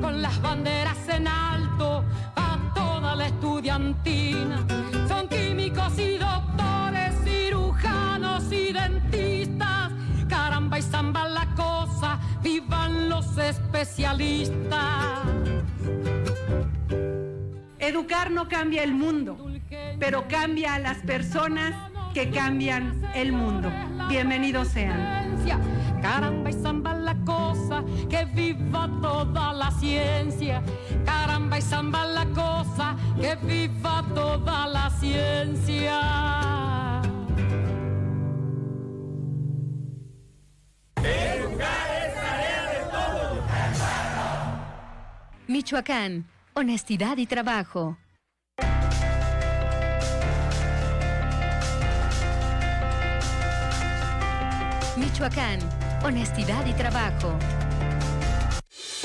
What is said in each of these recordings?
con las banderas en alto, a toda la estudiantina. Son químicos y doctores, cirujanos y dentistas. Caramba y zamba la cosa, vivan los especialistas. Educar no cambia el mundo, pero cambia a las personas que cambian el mundo. Bienvenidos sean. Caramba y zamba la cosa, que viva toda la ciencia. Caramba y zamba la cosa, que viva toda la ciencia. Educar es tarea de todos. Michoacán, honestidad y trabajo. Michoacán, honestidad y trabajo.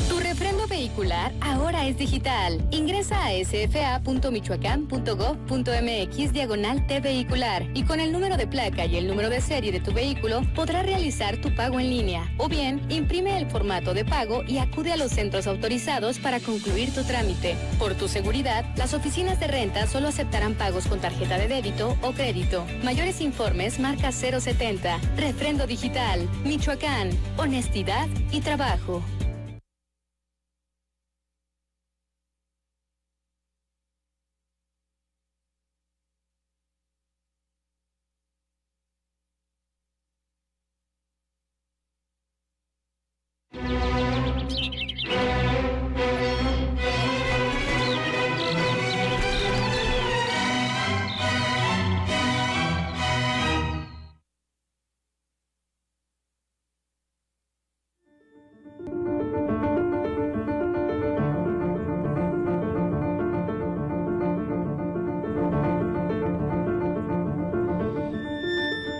Tu refrendo vehicular ahora es digital. Ingresa a sfa.michoacán.gov.mx/T-vehicular y con el número de placa y el número de serie de tu vehículo podrás realizar tu pago en línea. O bien, imprime el formato de pago y acude a los centros autorizados para concluir tu trámite. Por tu seguridad, las oficinas de renta solo aceptarán pagos con tarjeta de débito o crédito. Mayores informes marca 070. Refrendo digital. Michoacán, honestidad y trabajo.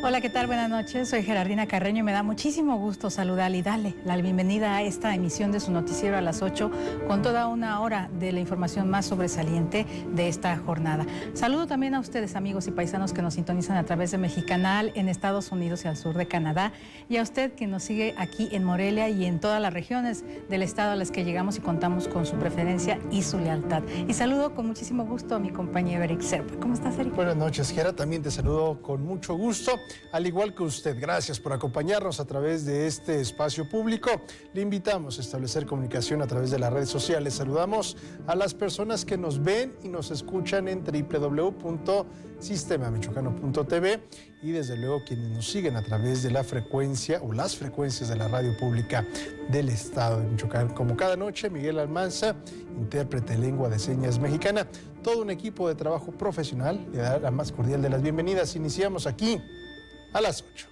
Hola, ¿qué tal? Buenas noches, soy Gerardina Carreño y me da muchísimo gusto saludarle y darle la bienvenida a esta emisión de su noticiero a las 8 con toda una hora de la información más sobresaliente de esta jornada. Saludo también a ustedes, amigos y paisanos que nos sintonizan a través de Mexicanal en Estados Unidos y al sur de Canadá, y a usted que nos sigue aquí en Morelia y en todas las regiones del estado a las que llegamos y contamos con su preferencia y su lealtad. Y saludo con muchísimo gusto a mi compañero Eric Serpa. ¿Cómo estás, Eric? Buenas noches, Gera. También te saludo con mucho gusto. Al igual que usted, gracias por acompañarnos a través de este espacio público. Le invitamos a establecer comunicación a través de las redes sociales. Saludamos a las personas que nos ven y nos escuchan en www.sistemamichoacano.tv y desde luego quienes nos siguen a través de la frecuencia o las frecuencias de la radio pública del estado de Michoacán. Como cada noche, Miguel Almanza, intérprete de lengua de señas mexicana, todo un equipo de trabajo profesional, le da la más cordial de las bienvenidas. Iniciamos aquí a las 8.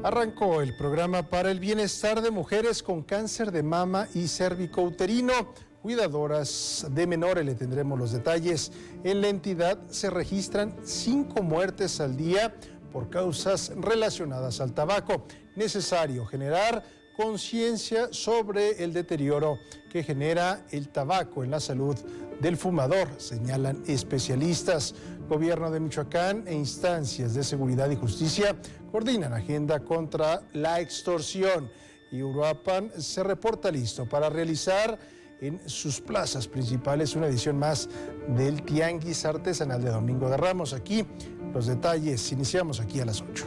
Arrancó el programa para el bienestar de mujeres con cáncer de mama y cervicouterino. Cuidadoras de menores, le tendremos los detalles. En la entidad se registran 5 muertes al día por causas relacionadas al tabaco. Necesario generar conciencia sobre el deterioro que genera el tabaco en la salud del fumador, señalan especialistas. Gobierno de Michoacán e instancias de seguridad y justicia coordinan agenda contra la extorsión y Uruapan se reporta listo para realizar en sus plazas principales una edición más del Tianguis Artesanal de Domingo de Ramos. Aquí los detalles, iniciamos aquí a las 8.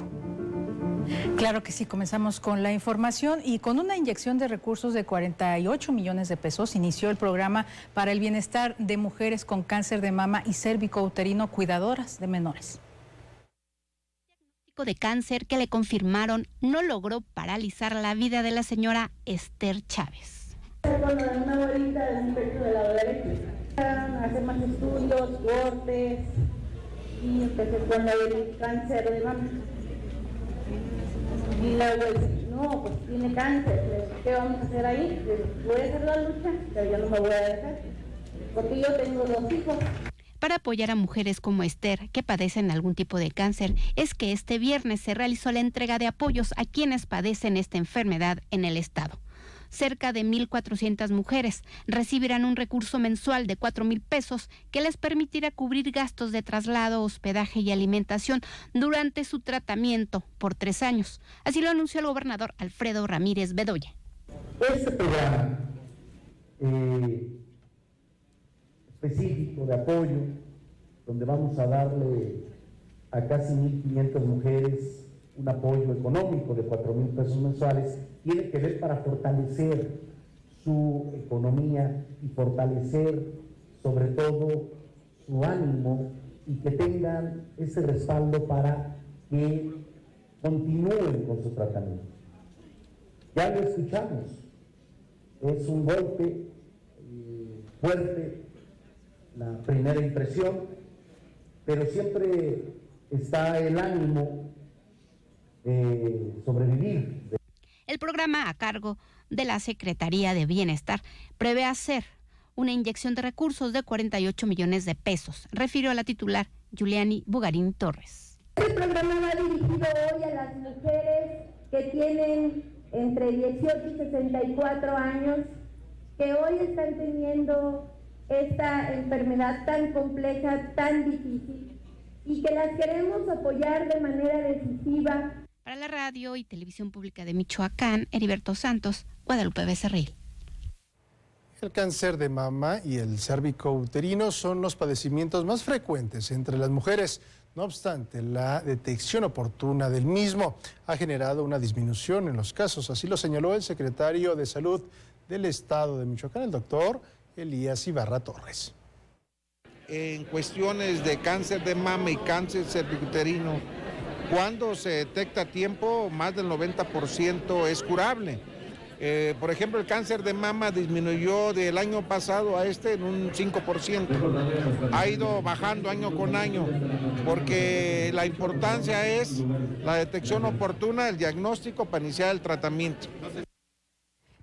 Claro que sí, comenzamos con la información y con una inyección de recursos de 48 millones de pesos inició el programa para el bienestar de mujeres con cáncer de mama y cervicouterino, cuidadoras de menores. El diagnóstico de cáncer que le confirmaron no logró paralizar la vida de la señora Esther Chávez. Con una bolita de un pecho de la derecha, hacer más estudios, cortes y empecé con el cáncer de mama. Y luego, no, pues tiene cáncer, ¿qué vamos a hacer ahí? Voy a hacer la lucha, pero yo no me voy a dejar, porque yo tengo 2 hijos. Para apoyar a mujeres como Esther, que padecen algún tipo de cáncer, es que este viernes se realizó la entrega de apoyos a quienes padecen esta enfermedad en el estado. cerca de 1,400 mujeres recibirán un recurso mensual de 4,000 pesos que les permitirá cubrir gastos de traslado, hospedaje y alimentación durante su tratamiento por 3 años. Así lo anunció el gobernador Alfredo Ramírez Bedoya. Este programa específico de apoyo, donde vamos a darle a casi 1,500 mujeres un apoyo económico de 4,000 pesos mensuales, tiene que ver para fortalecer su economía y fortalecer sobre todo su ánimo y que tengan ese respaldo para que continúen con su tratamiento. Ya lo escuchamos, es un golpe fuerte, la primera impresión, pero siempre está el ánimo de sobrevivir. El programa, a cargo de la Secretaría de Bienestar, prevé hacer una inyección de recursos de 48 millones de pesos, refirió a la titular Juliani Bugarín Torres. Este programa va dirigido hoy a las mujeres que tienen entre 18 y 64 años, que hoy están teniendo esta enfermedad tan compleja, tan difícil, y que las queremos apoyar de manera decisiva. Para la radio y televisión pública de Michoacán, Heriberto Santos, Guadalupe Becerril. El cáncer de mama y el cérvico-uterino son los padecimientos más frecuentes entre las mujeres. No obstante, la detección oportuna del mismo ha generado una disminución en los casos. Así lo señaló el secretario de Salud del Estado de Michoacán, el doctor Elías Ibarra Torres. En cuestiones de cáncer de mama y cáncer cervicuterino, cuando se detecta a tiempo, más del 90% es curable. Por ejemplo, el cáncer de mama disminuyó del año pasado a este en un 5%. Ha ido bajando año con año, porque la importancia es la detección oportuna, el diagnóstico para iniciar el tratamiento.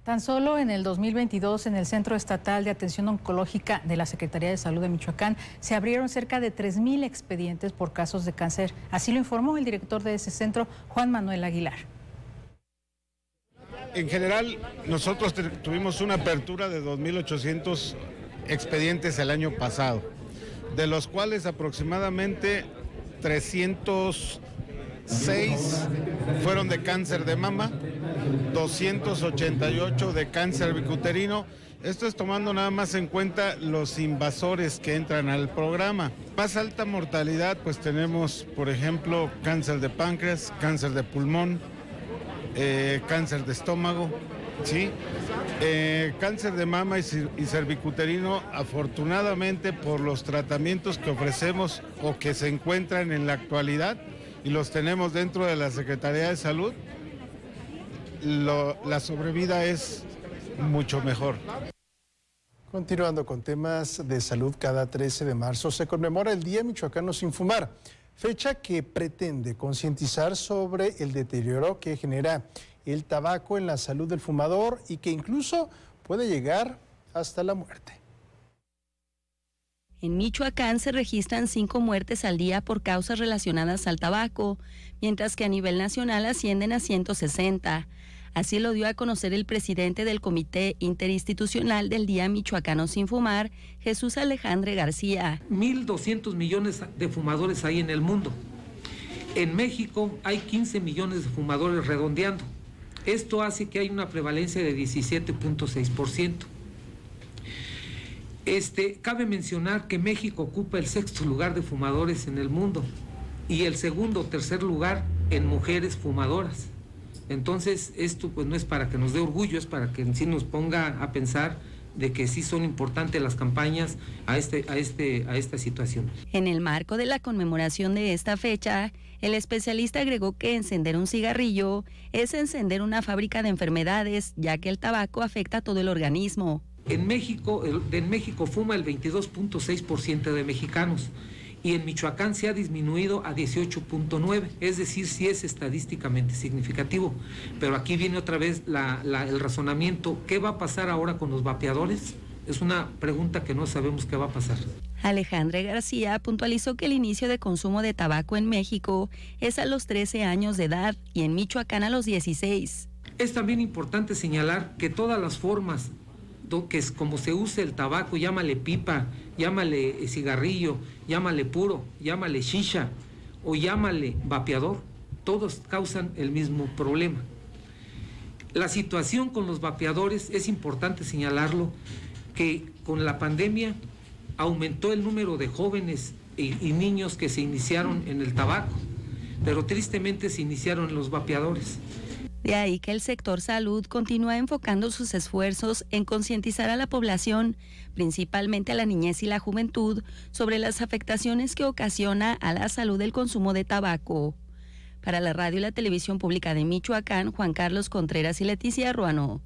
Tan solo en el 2022, en el Centro Estatal de Atención Oncológica de la Secretaría de Salud de Michoacán, se abrieron cerca de 3,000 expedientes por casos de cáncer. Así lo informó el director de ese centro, Juan Manuel Aguilar. En general, nosotros tuvimos una apertura de 2,800 expedientes el año pasado, de los cuales aproximadamente 306 fueron de cáncer de mama, 288 de cáncer cervicuterino. Esto es tomando nada más en cuenta los invasores que entran al programa. Más alta mortalidad, pues tenemos, por ejemplo, cáncer de páncreas, cáncer de pulmón, cáncer de estómago, ¿sí? Cáncer de mama y cervicuterino, afortunadamente por los tratamientos que ofrecemos o que se encuentran en la actualidad y los tenemos dentro de la Secretaría de Salud, la sobrevida es mucho mejor. Continuando con temas de salud, cada 13 de marzo se conmemora el Día Michoacano Sin Fumar, fecha que pretende concientizar sobre el deterioro que genera el tabaco en la salud del fumador y que incluso puede llegar hasta la muerte. En Michoacán se registran 5 muertes al día por causas relacionadas al tabaco, mientras que a nivel nacional ascienden a 160. Así lo dio a conocer el presidente del Comité Interinstitucional del Día Michoacano Sin Fumar, Jesús Alejandre García. 1,200 millones de fumadores hay en el mundo. En México hay 15 millones de fumadores redondeando. Esto hace que hay una prevalencia de 17.6%. Cabe mencionar que México ocupa el 6º lugar de fumadores en el mundo y el 2º o 3er lugar en mujeres fumadoras. Entonces, esto pues no es para que nos dé orgullo, es para que en sí nos ponga a pensar de que sí son importantes las campañas a esta situación. En el marco de la conmemoración de esta fecha, el especialista agregó que encender un cigarrillo es encender una fábrica de enfermedades, ya que el tabaco afecta a todo el organismo. En México fuma el 22.6% de mexicanos y en Michoacán se ha disminuido a 18.9%, es decir, sí es estadísticamente significativo. Pero aquí viene otra vez el razonamiento, ¿qué va a pasar ahora con los vapeadores? Es una pregunta que no sabemos qué va a pasar. Alejandre García puntualizó que el inicio de consumo de tabaco en México es a los 13 años de edad y en Michoacán a los 16. Es también importante señalar que todas las formas que es como se use el tabaco, llámale pipa, llámale cigarrillo, llámale puro, llámale shisha o llámale vapeador, todos causan el mismo problema. La situación con los vapeadores, es importante señalarlo, que con la pandemia aumentó el número de jóvenes y niños que se iniciaron en el tabaco, pero tristemente se iniciaron en los vapeadores. De ahí que el sector salud continúa enfocando sus esfuerzos en concientizar a la población, principalmente a la niñez y la juventud, sobre las afectaciones que ocasiona a la salud el consumo de tabaco. Para la radio y la televisión pública de Michoacán, Juan Carlos Contreras y Leticia Ruano.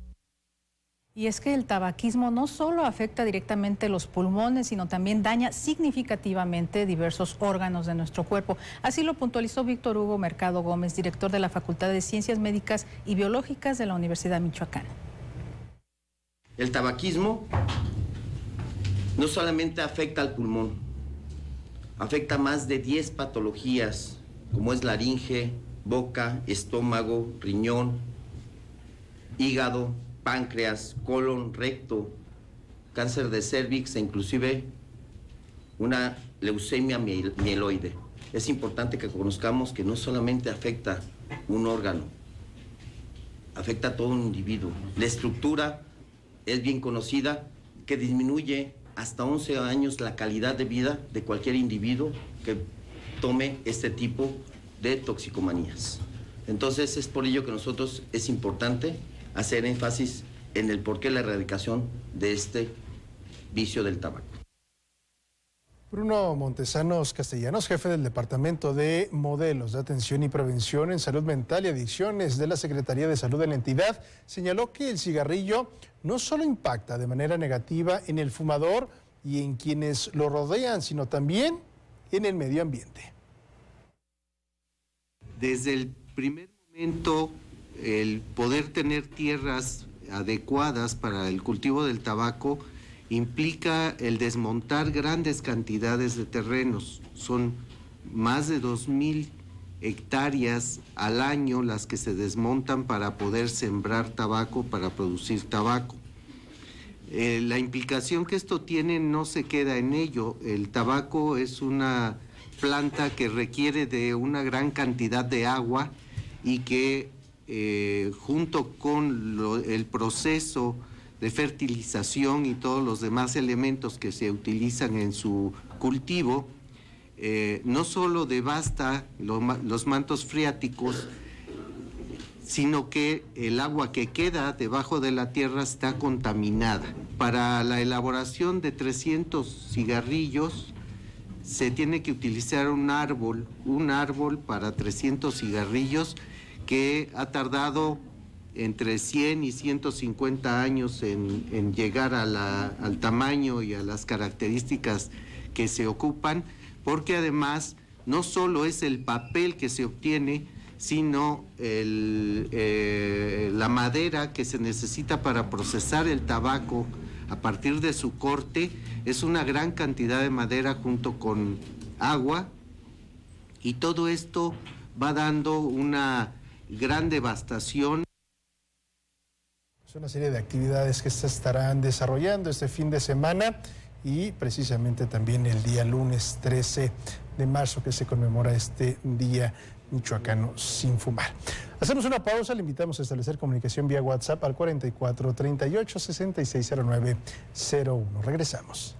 Y es que el tabaquismo no solo afecta directamente los pulmones, sino también daña significativamente diversos órganos de nuestro cuerpo. Así lo puntualizó Víctor Hugo Mercado Gómez, director de la Facultad de Ciencias Médicas y Biológicas de la Universidad Michoacán. El tabaquismo no solamente afecta al pulmón, afecta más de 10 patologías, como es laringe, boca, estómago, riñón, hígado, páncreas, colon, recto, cáncer de cervix e inclusive una leucemia mieloide. Es importante que conozcamos que no solamente afecta un órgano, afecta a todo un individuo. La estructura es bien conocida, que disminuye hasta 11 años la calidad de vida de cualquier individuo que tome este tipo de toxicomanías. Entonces es por ello que nosotros es importante hacer énfasis en el porqué la erradicación de este vicio del tabaco. Bruno Montesanos Castellanos, jefe del Departamento de Modelos de Atención y Prevención en Salud Mental y Adicciones de la Secretaría de Salud de la entidad, señaló que el cigarrillo no solo impacta de manera negativa en el fumador y en quienes lo rodean, sino también en el medio ambiente. Desde el primer momento, el poder tener tierras adecuadas para el cultivo del tabaco implica el desmontar grandes cantidades de terrenos. Son más de 2,000 hectáreas al año las que se desmontan para poder sembrar tabaco, para producir tabaco. La implicación que esto tiene no se queda en ello. El tabaco es una planta que requiere de una gran cantidad de agua y que junto con el proceso de fertilización y todos los demás elementos que se utilizan en su cultivo, no solo devasta los mantos freáticos, sino que el agua que queda debajo de la tierra está contaminada. Para la elaboración de 300 cigarrillos se tiene que utilizar un árbol para 300 cigarrillos que ha tardado entre 100 y 150 años en llegar al tamaño y a las características que se ocupan, porque además no solo es el papel que se obtiene, sino la madera que se necesita para procesar el tabaco a partir de su corte. Es una gran cantidad de madera junto con agua, y todo esto va dando una gran devastación. Es una serie de actividades que se estarán desarrollando este fin de semana y precisamente también el día lunes 13 de marzo, que se conmemora este Día Michoacano Sin Fumar. Hacemos una pausa, le invitamos a establecer comunicación vía WhatsApp al 44 38 66 09 01. Regresamos.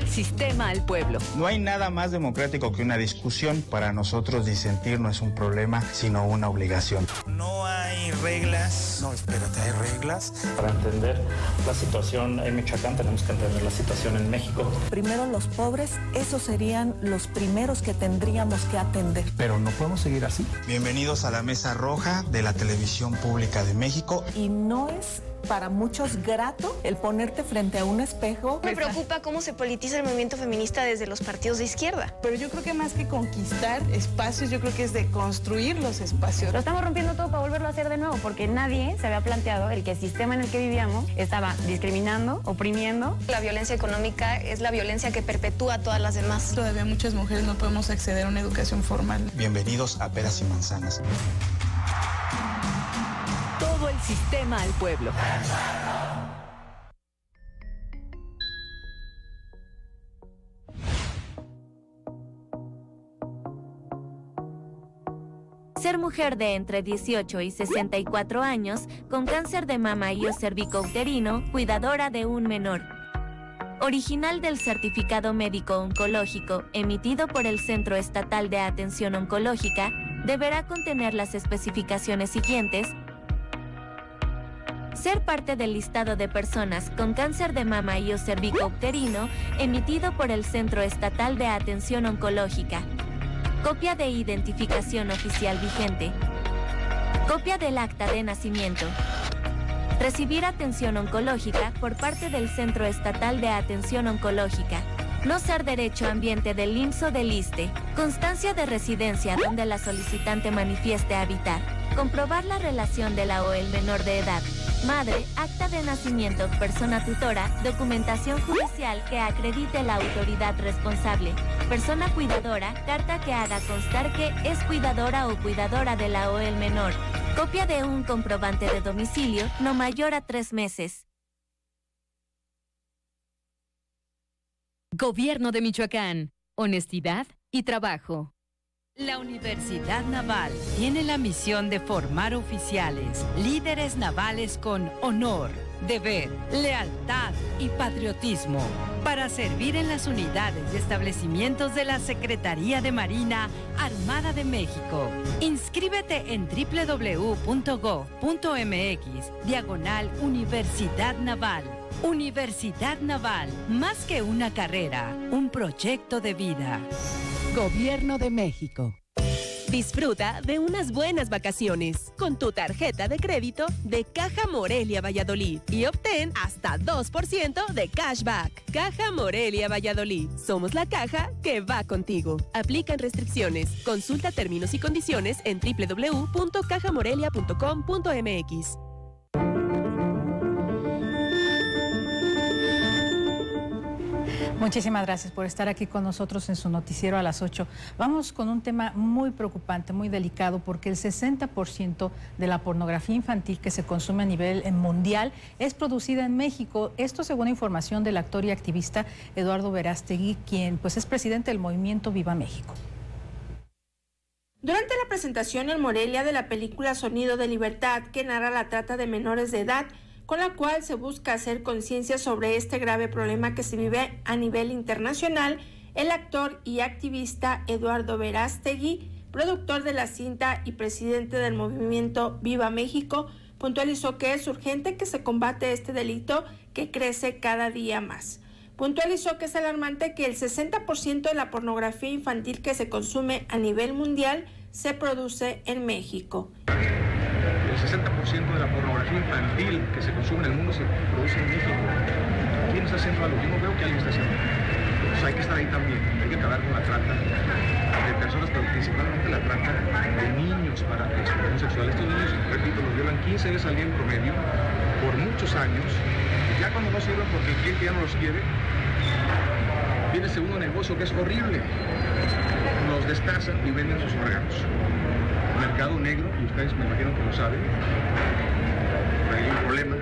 Sistema al pueblo. No hay nada más democrático que una discusión. Para nosotros disentir no es un problema, sino una obligación. No hay reglas. No, espérate, ¿hay reglas? Para entender la situación en Michoacán tenemos que entender la situación en México. Primero los pobres, esos serían los primeros que tendríamos que atender. Pero no podemos seguir así. Bienvenidos a la Mesa Roja de la Televisión Pública de México. Y no es para muchos grato el ponerte frente a un espejo. Me preocupa cómo se politiza el movimiento feminista desde los partidos de izquierda. Pero yo creo que más que conquistar espacios, yo creo que es de construir los espacios. Lo estamos rompiendo todo para volverlo a hacer de nuevo, porque nadie se había planteado el que el sistema en el que vivíamos estaba discriminando, oprimiendo. La violencia económica es la violencia que perpetúa a todas las demás. Todavía muchas mujeres no podemos acceder a una educación formal. Bienvenidos a Peras y Manzanas. Todo el sistema al pueblo. Ser mujer de entre 18 y 64 años, con cáncer de mama y o cervicouterino, cuidadora de un menor. Original del certificado médico oncológico emitido por el Centro Estatal de Atención Oncológica, deberá contener las especificaciones siguientes. Ser parte del listado de personas con cáncer de mama y o cervicouterino emitido por el Centro Estatal de Atención Oncológica. Copia de identificación oficial vigente. Copia del acta de nacimiento. Recibir atención oncológica por parte del Centro Estatal de Atención Oncológica. No ser derecho ambiente del IMSS o del ISSSTE. Constancia de residencia donde la solicitante manifieste habitar. Comprobar la relación de la o el menor de edad. Madre, acta de nacimiento, persona tutora, documentación judicial que acredite la autoridad responsable. Persona cuidadora, carta que haga constar que es cuidadora o cuidadora de la o el menor. Copia de un comprobante de domicilio no mayor a 3 meses. Gobierno de Michoacán. Honestidad y trabajo. La Universidad Naval tiene la misión de formar oficiales, líderes navales con honor, deber, lealtad y patriotismo para servir en las unidades y establecimientos de la Secretaría de Marina Armada de México. Inscríbete en www.gov.mx/Universidad Naval. Universidad Naval, más que una carrera, un proyecto de vida. Gobierno de México. Disfruta de unas buenas vacaciones con tu tarjeta de crédito de Caja Morelia Valladolid y obtén hasta 2% de cashback. Caja Morelia Valladolid. Somos la caja que va contigo. Aplican restricciones. Consulta términos y condiciones en www.cajamorelia.com.mx. Muchísimas gracias por estar aquí con nosotros en su noticiero a las 8. Vamos con un tema muy preocupante, muy delicado, porque el 60% de la pornografía infantil que se consume a nivel mundial es producida en México. Esto según información del actor y activista Eduardo Verástegui, quien pues es presidente del movimiento Viva México. Durante la presentación en Morelia de la película Sonido de Libertad, que narra la trata de menores de edad, con la cual se busca hacer conciencia sobre este grave problema que se vive a nivel internacional, el actor y activista Eduardo Verástegui, productor de la cinta y presidente del movimiento Viva México, puntualizó que es urgente que se combate este delito que crece cada día más. Puntualizó que es alarmante que el 60% de la pornografía infantil que se consume a nivel mundial se produce en México. El 60% de la pornografía infantil que se consume en el mundo se produce en México. ¿Quién está haciendo algo? Yo no veo que alguien esté haciendo algo. Entonces hay que estar ahí también. Hay que acabar con la trata de personas, pero principalmente la trata de niños para explotación sexual. Estos niños, repito, los violan 15 veces al día en promedio por muchos años. Y ya cuando no sirven porque el cliente ya no los quiere, viene el segundo negocio que es horrible. Los destazan y venden sus órganos. Mercado negro, y ustedes me imagino que lo saben, hay un problema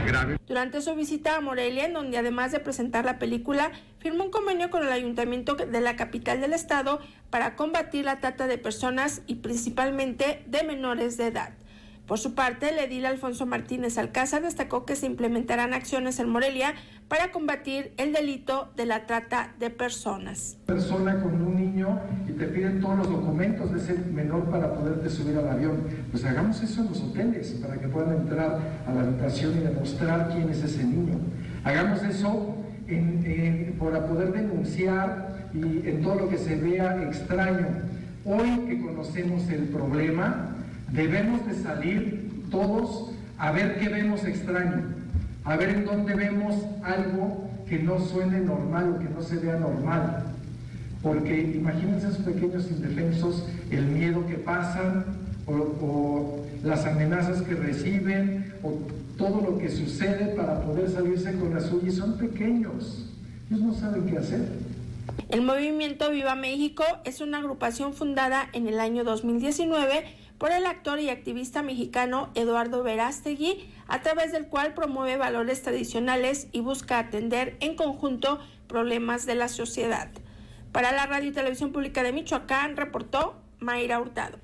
grave. Durante su visita a Morelia, en donde además de presentar la película, firmó un convenio con el ayuntamiento de la capital del estado para combatir la trata de personas y principalmente de menores de edad. Por su parte, el edil Alfonso Martínez Alcázar destacó que se implementarán acciones en Morelia para combatir el delito de la trata de personas. Persona con un niño y te piden todos los documentos de ese menor para poderte subir al avión. Pues hagamos eso en los hoteles para que puedan entrar a la habitación y demostrar quién es ese niño. Hagamos eso para poder denunciar y en todo lo que se vea extraño. Hoy que conocemos el problema, debemos de salir todos a ver qué vemos extraño, a ver en dónde vemos algo que no suene normal o que no se vea normal. Porque imagínense esos pequeños indefensos, el miedo que pasan o las amenazas que reciben o todo lo que sucede para poder salirse con la suya, y son pequeños, ellos no saben qué hacer. El movimiento Viva México es una agrupación fundada en el año 2019 por el actor y activista mexicano Eduardo Verástegui, a través del cual promueve valores tradicionales y busca atender en conjunto problemas de la sociedad. Para la Radio y Televisión Pública de Michoacán, reportó Mayra Hurtado.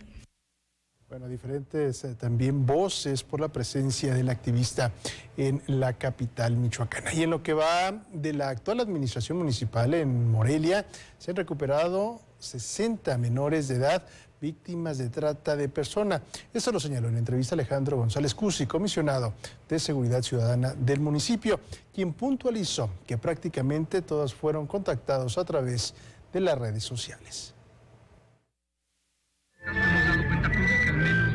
Bueno, diferentes también voces por la presencia del activista en la capital michoacana. Y en lo que va de la actual administración municipal en Morelia, se han recuperado 60 menores de edad víctimas de trata de personas. Esto lo señaló en entrevista Alejandro González Cusi, comisionado de Seguridad Ciudadana del municipio, quien puntualizó que prácticamente todos fueron contactados a través de las redes sociales. Hemos dado cuenta pública al menos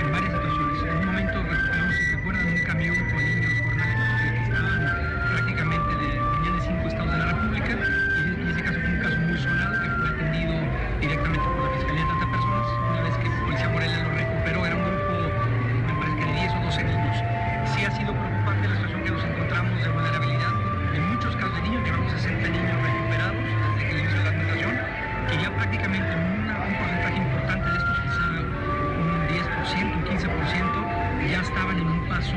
en varias situaciones. En un momento recuperamos, si recuerdan, un camión con niños jornaleros que estaban prácticamente venían de 5 estados de la República, y ese caso fue un caso muy sonado que fue atendido directamente por la Fiscalía de Trata de Personas. Una vez que Policía Morelia lo recuperó, era un grupo, me parece que de 10 o 12 niños. Sí ha sido preocupante la situación que nos encontramos de vulnerabilidad. En muchos casos de niños, llevamos 60 niños recuperados desde que inició la administración, que ya prácticamente un porcentaje importante de estos, quizá un 10%, un 15%, ya estaban en un paso,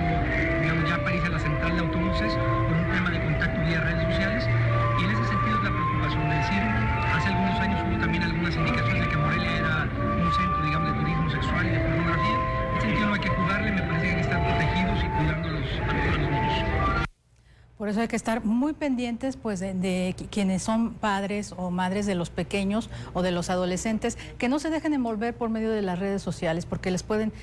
digamos, ya para irse a la central de autobuses con un tema de contacto vía redes sociales. Y en ese sentido es la preocupación de decir, hace algunos años hubo también algunas indicaciones de que Morelia era un centro, digamos, de turismo sexual y de pornografía. En ese sentido no hay que jugarle, me parece que hay que estar protegidos y cuidando a los niños. Por eso hay que estar muy pendientes pues, de quienes son padres o madres de los pequeños o de los adolescentes, que no se dejen envolver por medio de las redes sociales, porque les pueden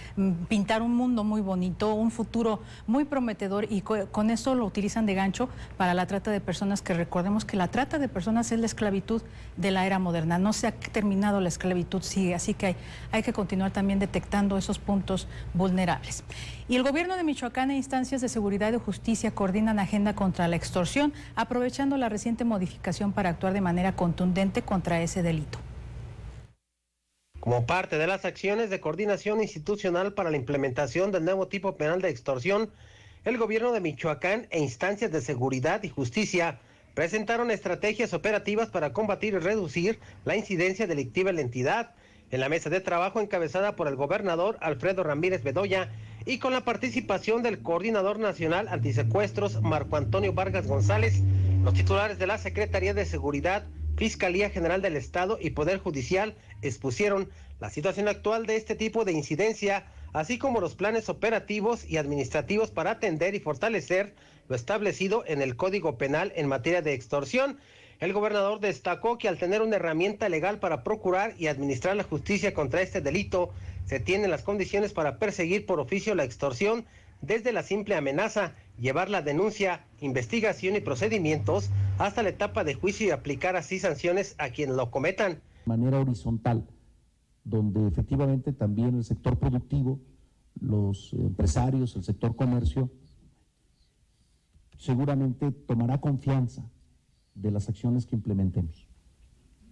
pintar un mundo muy bonito, un futuro muy prometedor, y con eso lo utilizan de gancho para la trata de personas, que recordemos que la trata de personas es la esclavitud de la era moderna. No se ha terminado, la esclavitud sigue, así que hay que continuar también detectando esos puntos vulnerables. Y el gobierno de Michoacán e instancias de seguridad y de justicia coordinan agenda contra la extorsión, aprovechando la reciente modificación para actuar de manera contundente contra ese delito. Como parte de las acciones de coordinación institucional para la implementación del nuevo tipo penal de extorsión, el gobierno de Michoacán e instancias de seguridad y justicia presentaron estrategias operativas para combatir y reducir la incidencia delictiva en la entidad. En la mesa de trabajo encabezada por el gobernador Alfredo Ramírez Bedoya y con la participación del Coordinador Nacional Antisecuestros Marco Antonio Vargas González, los titulares de la Secretaría de Seguridad, Fiscalía General del Estado y Poder Judicial expusieron la situación actual de este tipo de incidencia, así como los planes operativos y administrativos para atender y fortalecer lo establecido en el Código Penal en materia de extorsión. El gobernador destacó que al tener una herramienta legal para procurar y administrar la justicia contra este delito, se tienen las condiciones para perseguir por oficio la extorsión, desde la simple amenaza, llevar la denuncia, investigación y procedimientos hasta la etapa de juicio y aplicar así sanciones a quienes lo cometan. De manera horizontal, donde efectivamente también el sector productivo, los empresarios, el sector comercio, seguramente tomará confianza de las acciones que implementemos.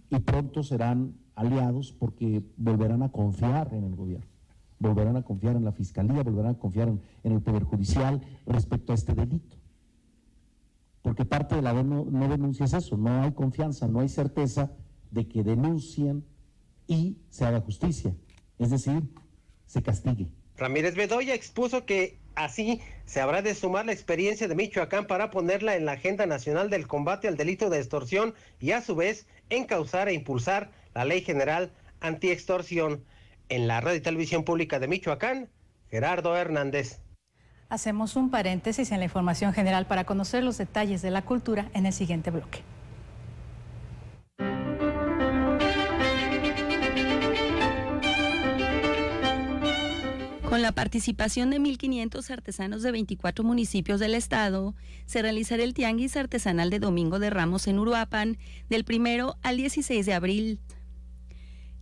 Y pronto serán aliados porque volverán a confiar en el gobierno, volverán a confiar en la Fiscalía, volverán a confiar en el Poder Judicial respecto a este delito. Porque parte de la no denuncia es eso, no hay confianza, no hay certeza de que denuncien y se haga justicia, es decir, se castigue. Ramírez Bedoya expuso que así se habrá de sumar la experiencia de Michoacán para ponerla en la agenda nacional del combate al delito de extorsión y a su vez encauzar e impulsar la Ley General Antiextorsión. En la Radio y Televisión Pública de Michoacán, Gerardo Hernández. Hacemos un paréntesis en la información general para conocer los detalles de la cultura en el siguiente bloque. Con la participación de 1,500 artesanos de 24 municipios del estado, se realizará el Tianguis Artesanal de Domingo de Ramos en Uruapan, del 1 al 16 de abril.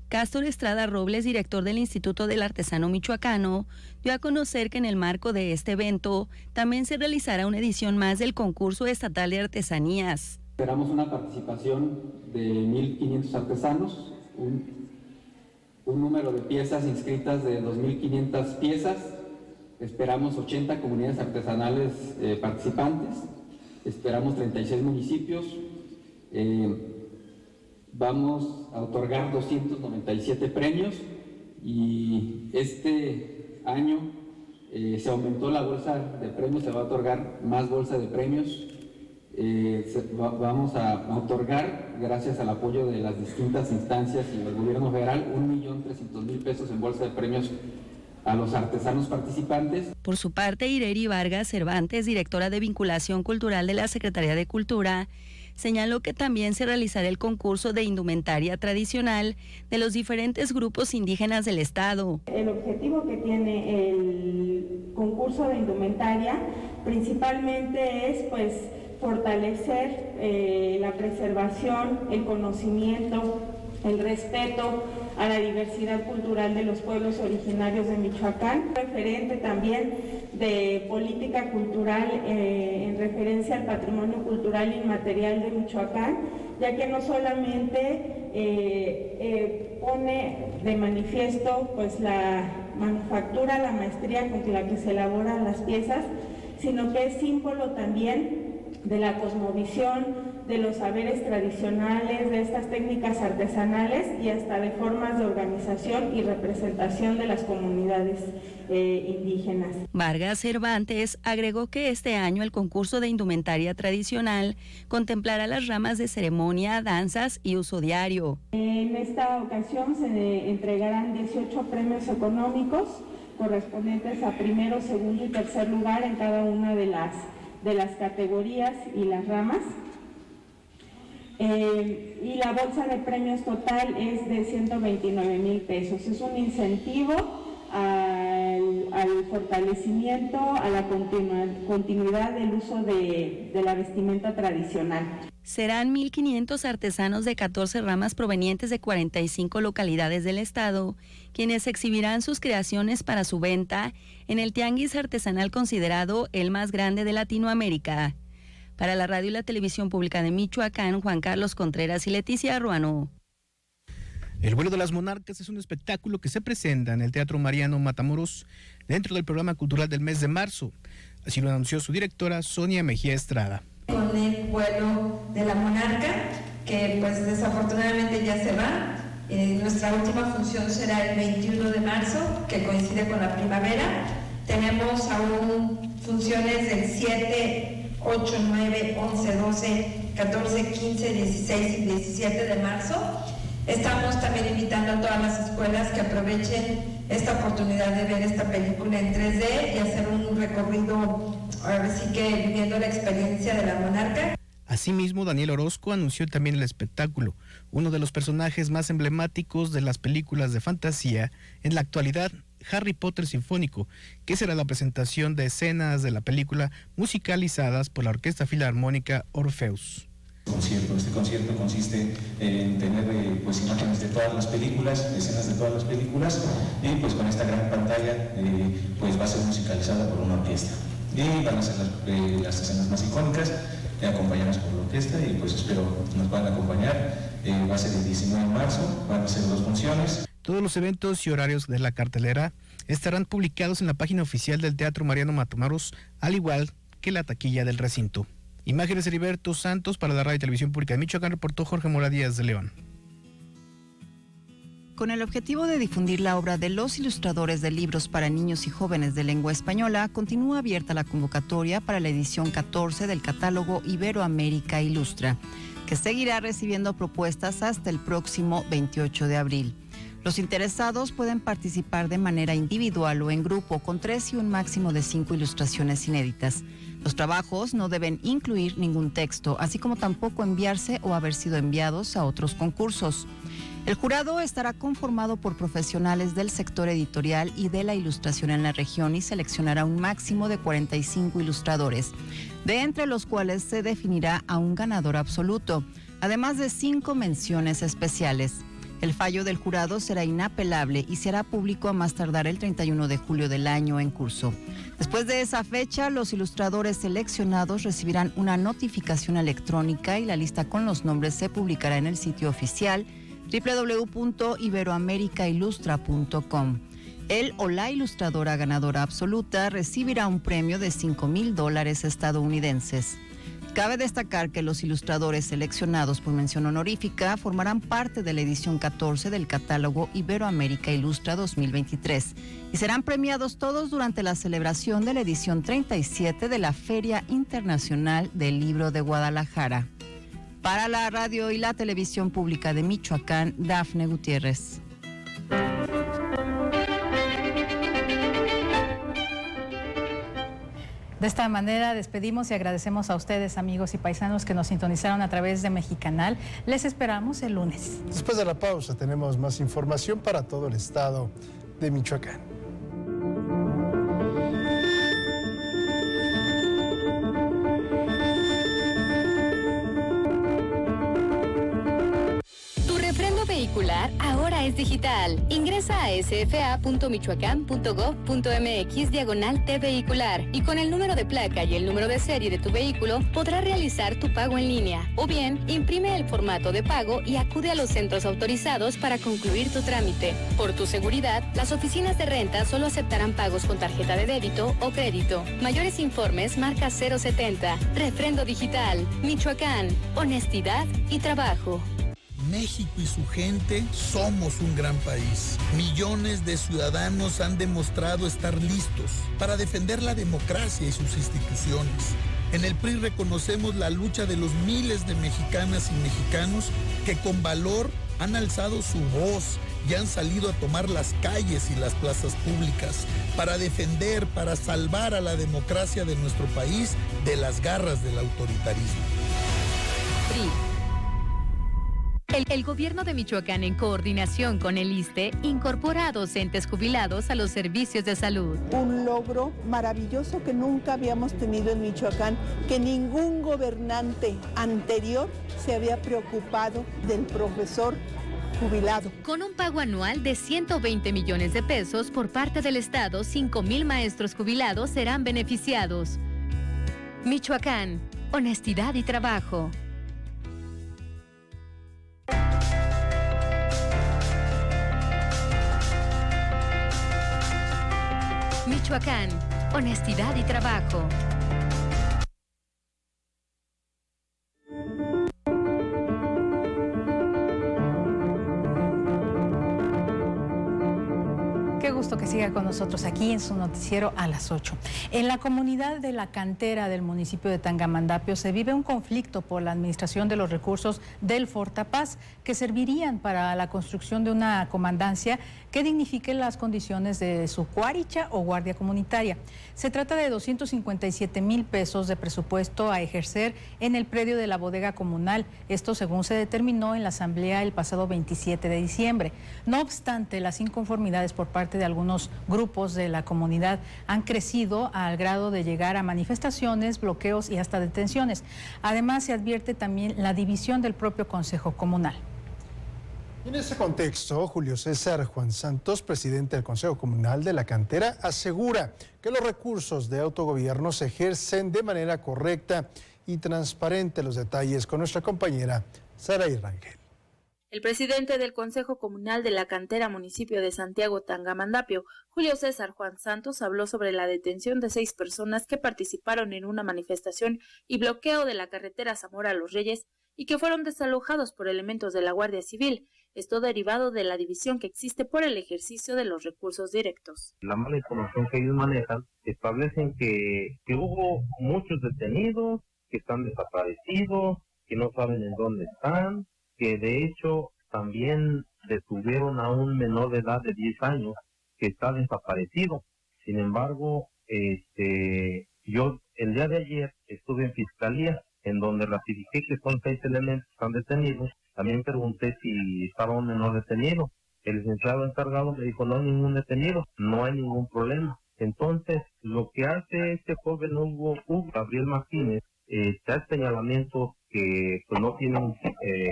Cástor Estrada Robles, director del Instituto del Artesano Michoacano, dio a conocer que en el marco de este evento también se realizará una edición más del concurso estatal de artesanías. Esperamos una participación de 1.500 artesanos, un número de piezas inscritas de 2.500 piezas. Esperamos 80 comunidades artesanales participantes, esperamos 36 municipios. Vamos a otorgar 297 premios y este año se aumentó la bolsa de premios, se va a otorgar más bolsa de premios. Vamos a otorgar, gracias al apoyo de las distintas instancias y del gobierno federal, 1.300.000 pesos en bolsa de premios a los artesanos participantes. Por su parte, Ireri Vargas Cervantes, directora de Vinculación Cultural de la Secretaría de Cultura, señaló que también se realizará el concurso de indumentaria tradicional de los diferentes grupos indígenas del estado. El objetivo que tiene el concurso de indumentaria principalmente es fortalecer la preservación, el conocimiento, el respeto a la diversidad cultural de los pueblos originarios de Michoacán, referente también de política cultural en referencia al patrimonio cultural inmaterial de Michoacán, ya que no solamente pone de manifiesto la manufactura, la maestría con la que se elaboran las piezas, sino que es símbolo también de la cosmovisión, de los saberes tradicionales, de estas técnicas artesanales y hasta de formas de organización y representación de las comunidades indígenas. Vargas Cervantes agregó que este año el concurso de indumentaria tradicional contemplará las ramas de ceremonia, danzas y uso diario. En esta ocasión se entregarán 18 premios económicos correspondientes a primero, segundo y tercer lugar en cada una de las categorías y las ramas. Y la bolsa de premios total es de 129,000 pesos. Es un incentivo al fortalecimiento, a la continuidad del uso de la vestimenta tradicional. Serán 1.500 artesanos de 14 ramas provenientes de 45 localidades del estado, quienes exhibirán sus creaciones para su venta en el tianguis artesanal considerado el más grande de Latinoamérica. Para la radio y la televisión pública de Michoacán, Juan Carlos Contreras y Leticia Ruano. El vuelo de las monarcas es un espectáculo que se presenta en el Teatro Mariano Matamoros dentro del programa cultural del mes de marzo. Así lo anunció su directora Sonia Mejía Estrada. Con el vuelo de la monarca, que pues desafortunadamente ya se va. Nuestra última función será el 21 de marzo, que coincide con la primavera. Tenemos aún funciones del 7, 8, 9, 11, 12, 14, 15, 16 y 17 de marzo. Estamos también invitando a todas las escuelas que aprovechen esta oportunidad de ver esta película en 3D y hacer un recorrido, ahora sí que viviendo la experiencia de la monarca. Asimismo, Daniel Orozco anunció también el espectáculo, uno de los personajes más emblemáticos de las películas de fantasía en la actualidad, Harry Potter Sinfónico, que será la presentación de escenas de la película musicalizadas por la Orquesta Filarmónica Orfeus. Este concierto consiste en tener imágenes de todas las películas, escenas de todas las películas, y pues con esta gran pantalla va a ser musicalizada por una orquesta. Y van a ser las escenas más icónicas, acompañadas por la orquesta, y pues espero nos van a acompañar. Va a ser el 19 de marzo, van a ser 2 funciones. Todos los eventos y horarios de la cartelera estarán publicados en la página oficial del Teatro Mariano Matamoros, al igual que la taquilla del recinto. Imágenes de Heriberto Santos para la Radio y Televisión Pública de Michoacán, reportó Jorge Mora Díaz de León. Con el objetivo de difundir la obra de los ilustradores de libros para niños y jóvenes de lengua española, continúa abierta la convocatoria para la edición 14 del catálogo Iberoamérica Ilustra, que seguirá recibiendo propuestas hasta el próximo 28 de abril. Los interesados pueden participar de manera individual o en grupo con 3 y un máximo de 5 ilustraciones inéditas. Los trabajos no deben incluir ningún texto, así como tampoco enviarse o haber sido enviados a otros concursos. El jurado estará conformado por profesionales del sector editorial y de la ilustración en la región y seleccionará un máximo de 45 ilustradores, de entre los cuales se definirá a un ganador absoluto, además de 5 menciones especiales. El fallo del jurado será inapelable y se hará público a más tardar el 31 de julio del año en curso. Después de esa fecha, los ilustradores seleccionados recibirán una notificación electrónica y la lista con los nombres se publicará en el sitio oficial www.iberoamericailustra.com. El o la ilustradora ganadora absoluta recibirá un premio de $5,000 estadounidenses. Cabe destacar que los ilustradores seleccionados por mención honorífica formarán parte de la edición 14 del catálogo Iberoamérica Ilustra 2023 y serán premiados todos durante la celebración de la edición 37 de la Feria Internacional del Libro de Guadalajara. Para la radio y la televisión pública de Michoacán, Dafne Gutiérrez. De esta manera despedimos y agradecemos a ustedes, amigos y paisanos, que nos sintonizaron a través de Mexicanal. Les esperamos el lunes. Después de la pausa tenemos más información para todo el estado de Michoacán. Vehicular ahora es digital. Ingresa a sfa.michoacán.gov.mx/T-Vehicular y con el número de placa y el número de serie de tu vehículo podrás realizar tu pago en línea o bien imprime el formato de pago y acude a los centros autorizados para concluir tu trámite. Por tu seguridad, las oficinas de renta solo aceptarán pagos con tarjeta de débito o crédito. Mayores informes marca 070. Refrendo Digital. Michoacán. Honestidad y trabajo. México y su gente somos un gran país. Millones de ciudadanos han demostrado estar listos para defender la democracia y sus instituciones. En el PRI reconocemos la lucha de los miles de mexicanas y mexicanos que con valor han alzado su voz y han salido a tomar las calles y las plazas públicas para defender, para salvar a la democracia de nuestro país de las garras del autoritarismo. PRI. El gobierno de Michoacán, en coordinación con el ISSSTE, incorpora a docentes jubilados a los servicios de salud. Un logro maravilloso que nunca habíamos tenido en Michoacán, que ningún gobernante anterior se había preocupado del profesor jubilado. Con un pago anual de 120 millones de pesos por parte del Estado, 5,000 maestros jubilados serán beneficiados. Michoacán, honestidad y trabajo. Michoacán, honestidad y trabajo. Qué gusto que siga con nosotros aquí en su noticiero a las 8. En la comunidad de La Cantera del municipio de Tangamandapio se vive un conflicto por la administración de los recursos del Fortapaz que servirían para la construcción de una comandancia que dignifique las condiciones de su cuaricha o guardia comunitaria. Se trata de 257,000 pesos de presupuesto a ejercer en el predio de la bodega comunal, esto según se determinó en la asamblea el pasado 27 de diciembre. No obstante, las inconformidades por parte de algunos grupos de la comunidad han crecido al grado de llegar a manifestaciones, bloqueos y hasta detenciones. Además, se advierte también la división del propio Consejo Comunal. En ese contexto, Julio César Juan Santos, presidente del Consejo Comunal de La Cantera, asegura que los recursos de autogobierno se ejercen de manera correcta y transparente. Los detalles con nuestra compañera Sara Rangel. El presidente del Consejo Comunal de La Cantera, municipio de Santiago Tangamandapio, Julio César Juan Santos, habló sobre la detención de 6 personas que participaron en una manifestación y bloqueo de la carretera Zamora Los Reyes y que fueron desalojados por elementos de la Guardia Civil, esto derivado de la división que existe por el ejercicio de los recursos directos. La mala información que ellos manejan establecen que hubo muchos detenidos, que están desaparecidos, que no saben en dónde están, que de hecho también detuvieron a un menor de edad de 10 años que está desaparecido. Sin embargo, yo el día de ayer estuve en fiscalía, en donde ratifiqué que son 6 elementos que están detenidos. También pregunté si estaba un menor detenido. El licenciado encargado me dijo, no hay ningún detenido, no hay ningún problema. Entonces, lo que hace este joven Hugo Gabriel Martínez, está el señalamiento que pues, no tienen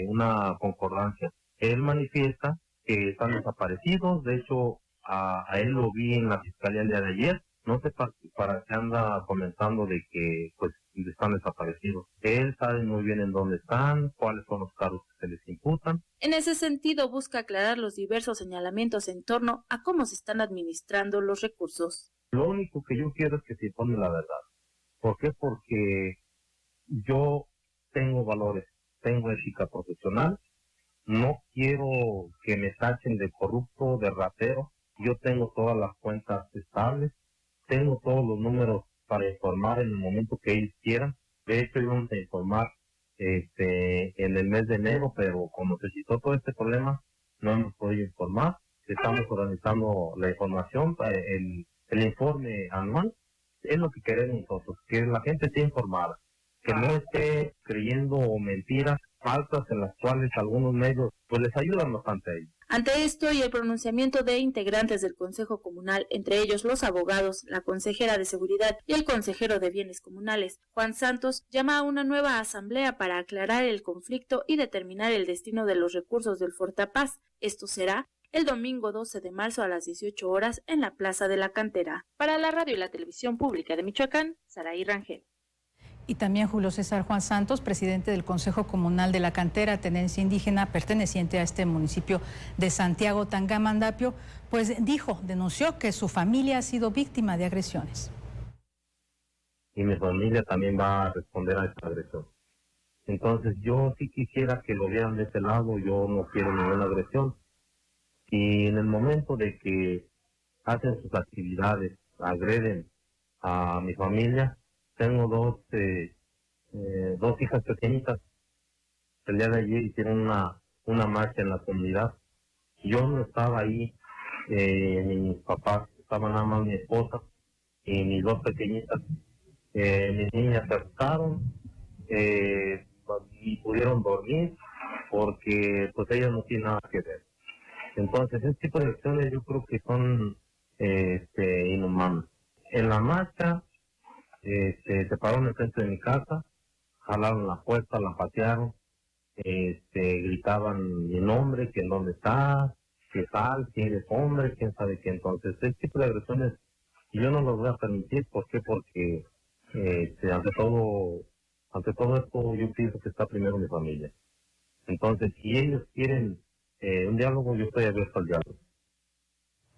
una concordancia. Él manifiesta que están desaparecidos. De hecho, a él lo vi en la fiscalía el día de ayer. No sé para qué anda comentando de que pues están desaparecidos. Él sabe muy bien en dónde están, cuáles son los cargos que se les imputan. En ese sentido, busca aclarar los diversos señalamientos en torno a cómo se están administrando los recursos. Lo único que yo quiero es que se informe la verdad. ¿Por qué? Porque yo tengo valores, tengo ética profesional, no quiero que me tachen de corrupto, de ratero. Yo tengo todas las cuentas estables, tengo todos los números para informar en el momento que ellos quieran. De hecho, íbamos a informar en el mes de enero, pero como se citó todo este problema, no hemos podido informar. Estamos organizando la información, el informe anual. Es lo que queremos nosotros, que la gente esté informada, que no esté creyendo mentiras falsas en las cuales algunos medios pues les ayudan bastante a ellos. Ante esto y el pronunciamiento de integrantes del Consejo Comunal, entre ellos los abogados, la consejera de Seguridad y el consejero de Bienes Comunales, Juan Santos, llama a una nueva asamblea para aclarar el conflicto y determinar el destino de los recursos del Fortapaz. Esto será el domingo 12 de marzo a las 18 horas en la Plaza de la Cantera. Para la radio y la televisión pública de Michoacán, Saraí Rangel. Y también Julio César Juan Santos, presidente del Consejo Comunal de la Cantera, tenencia indígena perteneciente a este municipio de Santiago Tangamandapio, pues denunció que su familia ha sido víctima de agresiones. Y mi familia también va a responder a esta agresión. Entonces yo sí quisiera que lo vieran de este lado, yo no quiero ninguna agresión. Y en el momento de que hacen sus actividades, agreden a mi familia, tengo dos hijas pequeñitas. El día de ayer hicieron una marcha en la comunidad. Yo no estaba ahí, mis papás, estaba nada más mi esposa y mis dos pequeñitas. Mis niñas se asustaron y pudieron dormir porque pues ellas no tienen nada que ver. Entonces, este tipo de acciones yo creo que son inhumanas. En la marcha se pararon enfrente de mi casa, jalaron la puerta, la patearon, gritaban mi nombre, que en dónde está, que tal, que eres hombre, quién sabe qué. Entonces, este tipo de agresiones yo no los voy a permitir. ¿Por qué? Porque ante todo esto yo pienso que está primero mi familia. Entonces, si ellos quieren un diálogo, yo estoy abierto al diálogo.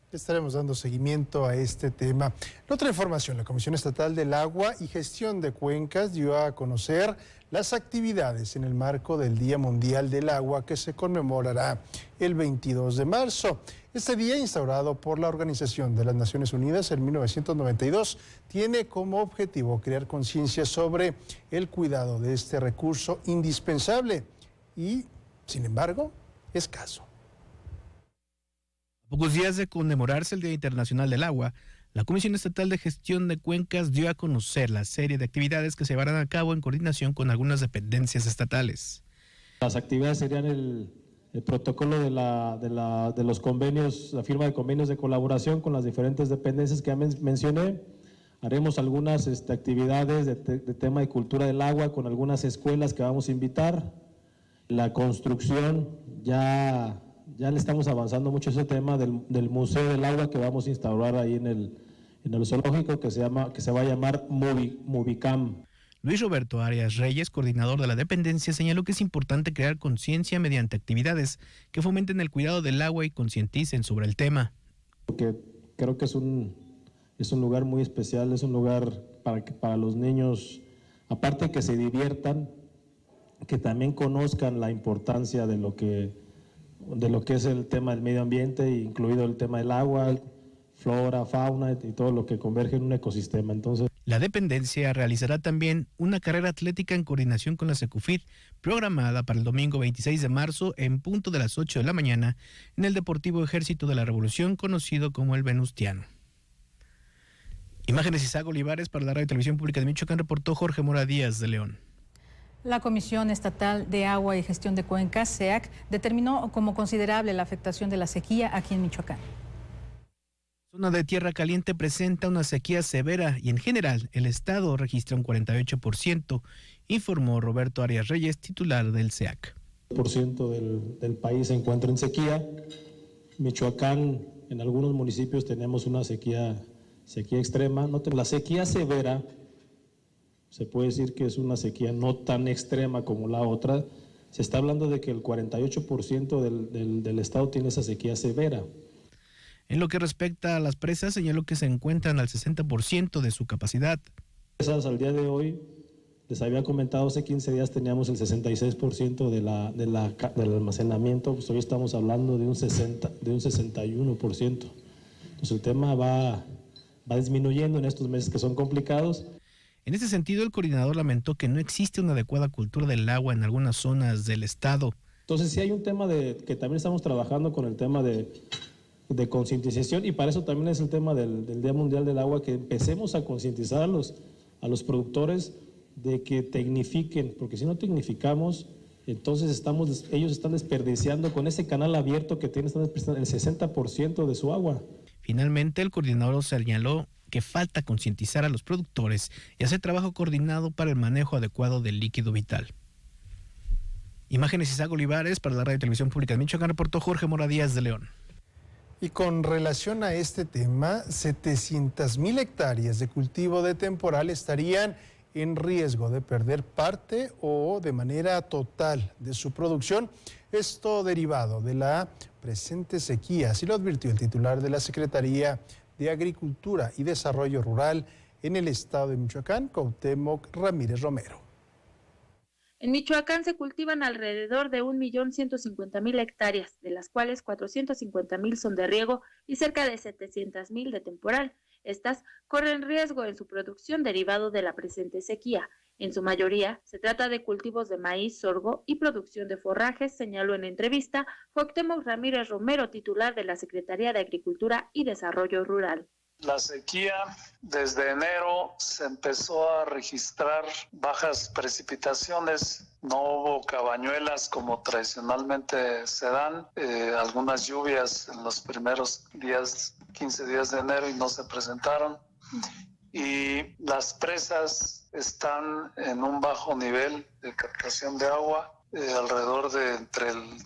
Estaremos dando seguimiento a este tema. En otra información, la Comisión Estatal del Agua y Gestión de Cuencas dio a conocer las actividades en el marco del Día Mundial del Agua que se conmemorará el 22 de marzo. Este día, instaurado por la Organización de las Naciones Unidas en 1992, tiene como objetivo crear conciencia sobre el cuidado de este recurso indispensable y, sin embargo, escaso. A pocos días de conmemorarse el Día Internacional del Agua, la Comisión Estatal de Gestión de Cuencas dio a conocer la serie de actividades que se llevarán a cabo en coordinación con algunas dependencias estatales. Las actividades serían el protocolo de los convenios, la firma de convenios de colaboración con las diferentes dependencias que ya mencioné. Haremos algunas actividades de tema de cultura del agua con algunas escuelas que vamos a invitar. La construcción ya le estamos avanzando mucho ese tema del Museo del Agua que vamos a instaurar ahí en el zoológico que se va a llamar Movicam. Luis Roberto Arias Reyes, coordinador de la dependencia, señaló que es importante crear conciencia mediante actividades que fomenten el cuidado del agua y concienticen sobre el tema. Porque creo que es un lugar muy especial, es un lugar para los niños, aparte que se diviertan, que también conozcan la importancia de lo que es el tema del medio ambiente, incluido el tema del agua, flora, fauna y todo lo que converge en un ecosistema. Entonces, la dependencia realizará también una carrera atlética en coordinación con la Secufit, programada para el domingo 26 de marzo en punto de las 8 de la mañana en el Deportivo Ejército de la Revolución, conocido como el Venustiano. Imágenes Isaac Olivares para la Radio y Televisión Pública de Michoacán, reportó Jorge Mora Díaz de León. La Comisión Estatal de Agua y Gestión de Cuencas, CEAC, determinó como considerable la afectación de la sequía aquí en Michoacán. La zona de Tierra Caliente presenta una sequía severa y en general el estado registra un 48%, informó Roberto Arias Reyes, titular del CEAC. El 48% del país se encuentra en sequía. Michoacán, en algunos municipios tenemos una sequía extrema. La sequía severa, se puede decir que es una sequía no tan extrema como la otra. Se está hablando de que el 48% del estado tiene esa sequía severa. En lo que respecta a las presas, señaló que se encuentran al 60% de su capacidad. Al día de hoy, les había comentado, hace 15 días teníamos el 66% del almacenamiento, pues hoy estamos hablando de un 61%. Entonces el tema va disminuyendo en estos meses que son complicados. En ese sentido, el coordinador lamentó que no existe una adecuada cultura del agua en algunas zonas del estado. Entonces sí hay un tema que también estamos trabajando con el tema de concientización, y para eso también es el tema del Día Mundial del Agua, que empecemos a concientizar a los productores de que tecnifiquen, porque si no tecnificamos, entonces ellos están desperdiciando con ese canal abierto que tienen, están desperdiciando el 60% de su agua. Finalmente, el coordinador señaló que falta concientizar a los productores y hacer trabajo coordinado para el manejo adecuado del líquido vital. Imágenes Isaac Olivares para la Radio y Televisión Pública de Michoacán, reportó Jorge Mora Díaz de León. Y con relación a este tema, 700,000 hectáreas de cultivo de temporal estarían en riesgo de perder parte o de manera total de su producción. Esto derivado de la presente sequía, así lo advirtió el titular de la Secretaría de Agricultura y Desarrollo Rural en el estado de Michoacán, Cuauhtémoc Ramírez Romero. En Michoacán se cultivan alrededor de 1.150.000 hectáreas, de las cuales 450.000 son de riego y cerca de 700.000 de temporal. Estas corren riesgo en su producción derivado de la presente sequía. En su mayoría, se trata de cultivos de maíz, sorgo y producción de forrajes, señaló en entrevista Cuauhtémoc Ramírez Romero, titular de la Secretaría de Agricultura y Desarrollo Rural. La sequía, desde enero se empezó a registrar bajas precipitaciones, no hubo cabañuelas como tradicionalmente se dan, algunas lluvias en los primeros 15 días de enero y no se presentaron. Y las presas están en un bajo nivel de captación de agua, alrededor de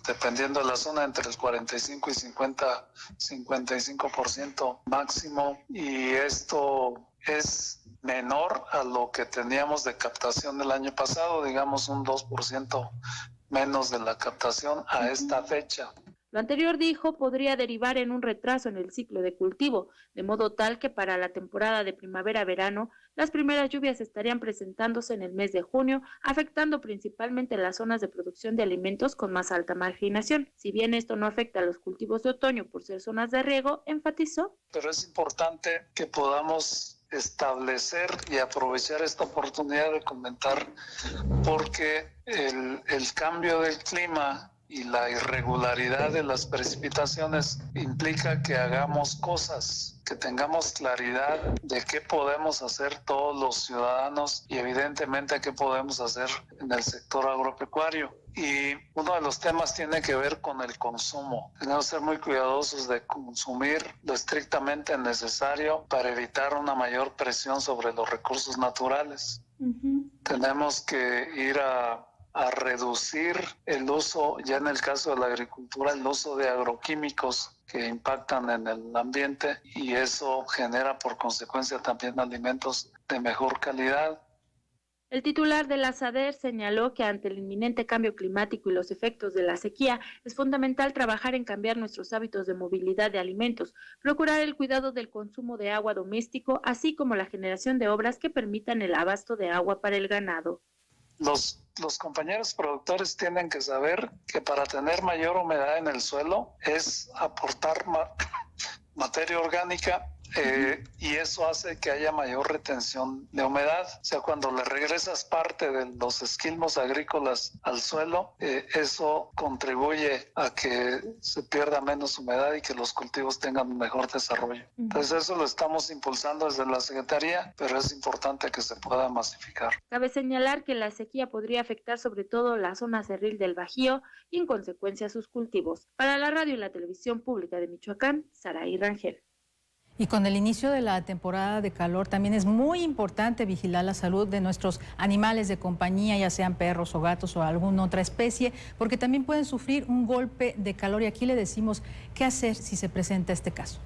dependiendo de la zona, entre el 45 y 55% máximo, y esto es menor a lo que teníamos de captación del año pasado, digamos un 2% menos de la captación a esta fecha. Lo anterior, dijo, podría derivar en un retraso en el ciclo de cultivo, de modo tal que para la temporada de primavera-verano, las primeras lluvias estarían presentándose en el mes de junio, afectando principalmente las zonas de producción de alimentos con más alta marginación. Si bien esto no afecta a los cultivos de otoño por ser zonas de riego, enfatizó. Pero es importante que podamos establecer y aprovechar esta oportunidad de comentar, porque el cambio del clima y la irregularidad de las precipitaciones implica que hagamos cosas, que tengamos claridad de qué podemos hacer todos los ciudadanos y evidentemente qué podemos hacer en el sector agropecuario. Y uno de los temas tiene que ver con el consumo. Tenemos que ser muy cuidadosos de consumir lo estrictamente necesario para evitar una mayor presión sobre los recursos naturales. Tenemos que ir a reducir el uso, ya en el caso de la agricultura, el uso de agroquímicos que impactan en el ambiente, y eso genera por consecuencia también alimentos de mejor calidad. El titular de la SADER señaló que ante el inminente cambio climático y los efectos de la sequía, es fundamental trabajar en cambiar nuestros hábitos de movilidad de alimentos, procurar el cuidado del consumo de agua doméstico, así como la generación de obras que permitan el abasto de agua para el ganado. Los compañeros productores tienen que saber que para tener mayor humedad en el suelo es aportar materia orgánica, y eso hace que haya mayor retención de humedad. O sea, cuando le regresas parte de los esquilmos agrícolas al suelo, eso contribuye a que se pierda menos humedad y que los cultivos tengan un mejor desarrollo. Entonces eso lo estamos impulsando desde la Secretaría, pero es importante que se pueda masificar. Cabe señalar que la sequía podría afectar sobre todo la zona cerril del Bajío y en consecuencia sus cultivos. Para la radio y la televisión pública de Michoacán, Saraí Rangel. Y con el inicio de la temporada de calor también es muy importante vigilar la salud de nuestros animales de compañía, ya sean perros o gatos o alguna otra especie, porque también pueden sufrir un golpe de calor y aquí le decimos qué hacer si se presenta este caso.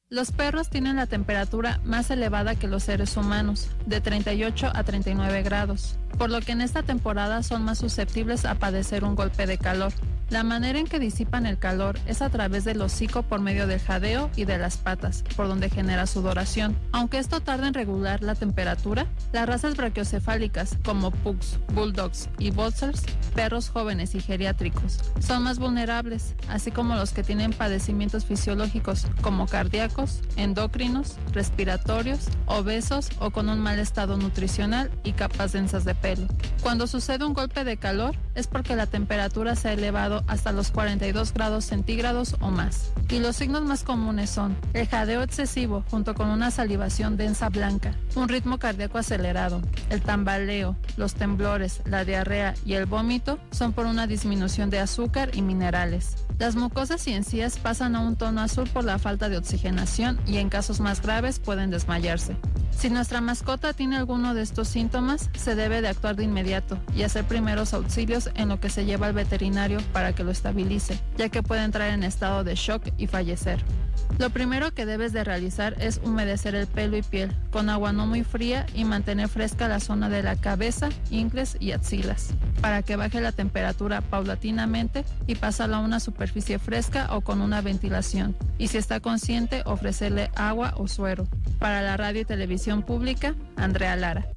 Los perros tienen la temperatura más elevada que los seres humanos, de 38 a 39 grados, por lo que en esta temporada son más susceptibles a padecer un golpe de calor. La manera en que disipan el calor es a través del hocico por medio del jadeo y de las patas, por donde genera sudoración. Aunque esto tarda en regular la temperatura, las razas brachiocefálicas como pugs, bulldogs y boxers, perros jóvenes y geriátricos, son más vulnerables, así como los que tienen padecimientos fisiológicos como cardíacos, endocrinos, respiratorios, obesos o con un mal estado nutricional y capas densas de pelo. Cuando sucede un golpe de calor es porque la temperatura se ha elevado hasta los 42 grados centígrados o más. Y los signos más comunes son el jadeo excesivo junto con una salivación densa blanca, un ritmo cardíaco acelerado, el tambaleo, los temblores, la diarrea y el vómito son por una disminución de azúcar y minerales. Las mucosas y encías pasan a un tono azul por la falta de oxigenación y en casos más graves pueden desmayarse. Si nuestra mascota tiene alguno de estos síntomas, se debe de actuar de inmediato y hacer primeros auxilios en lo que se lleva al veterinario para que lo estabilice, ya que puede entrar en estado de shock y fallecer. Lo primero que debes de realizar es humedecer el pelo y piel con agua no muy fría y mantener fresca la zona de la cabeza, ingles y axilas, para que baje la temperatura paulatinamente y pasarla a una superficie fresca o con una ventilación. Y si está consciente, ofrecerle agua o suero. Para la radio y televisión pública, Andrea Lara.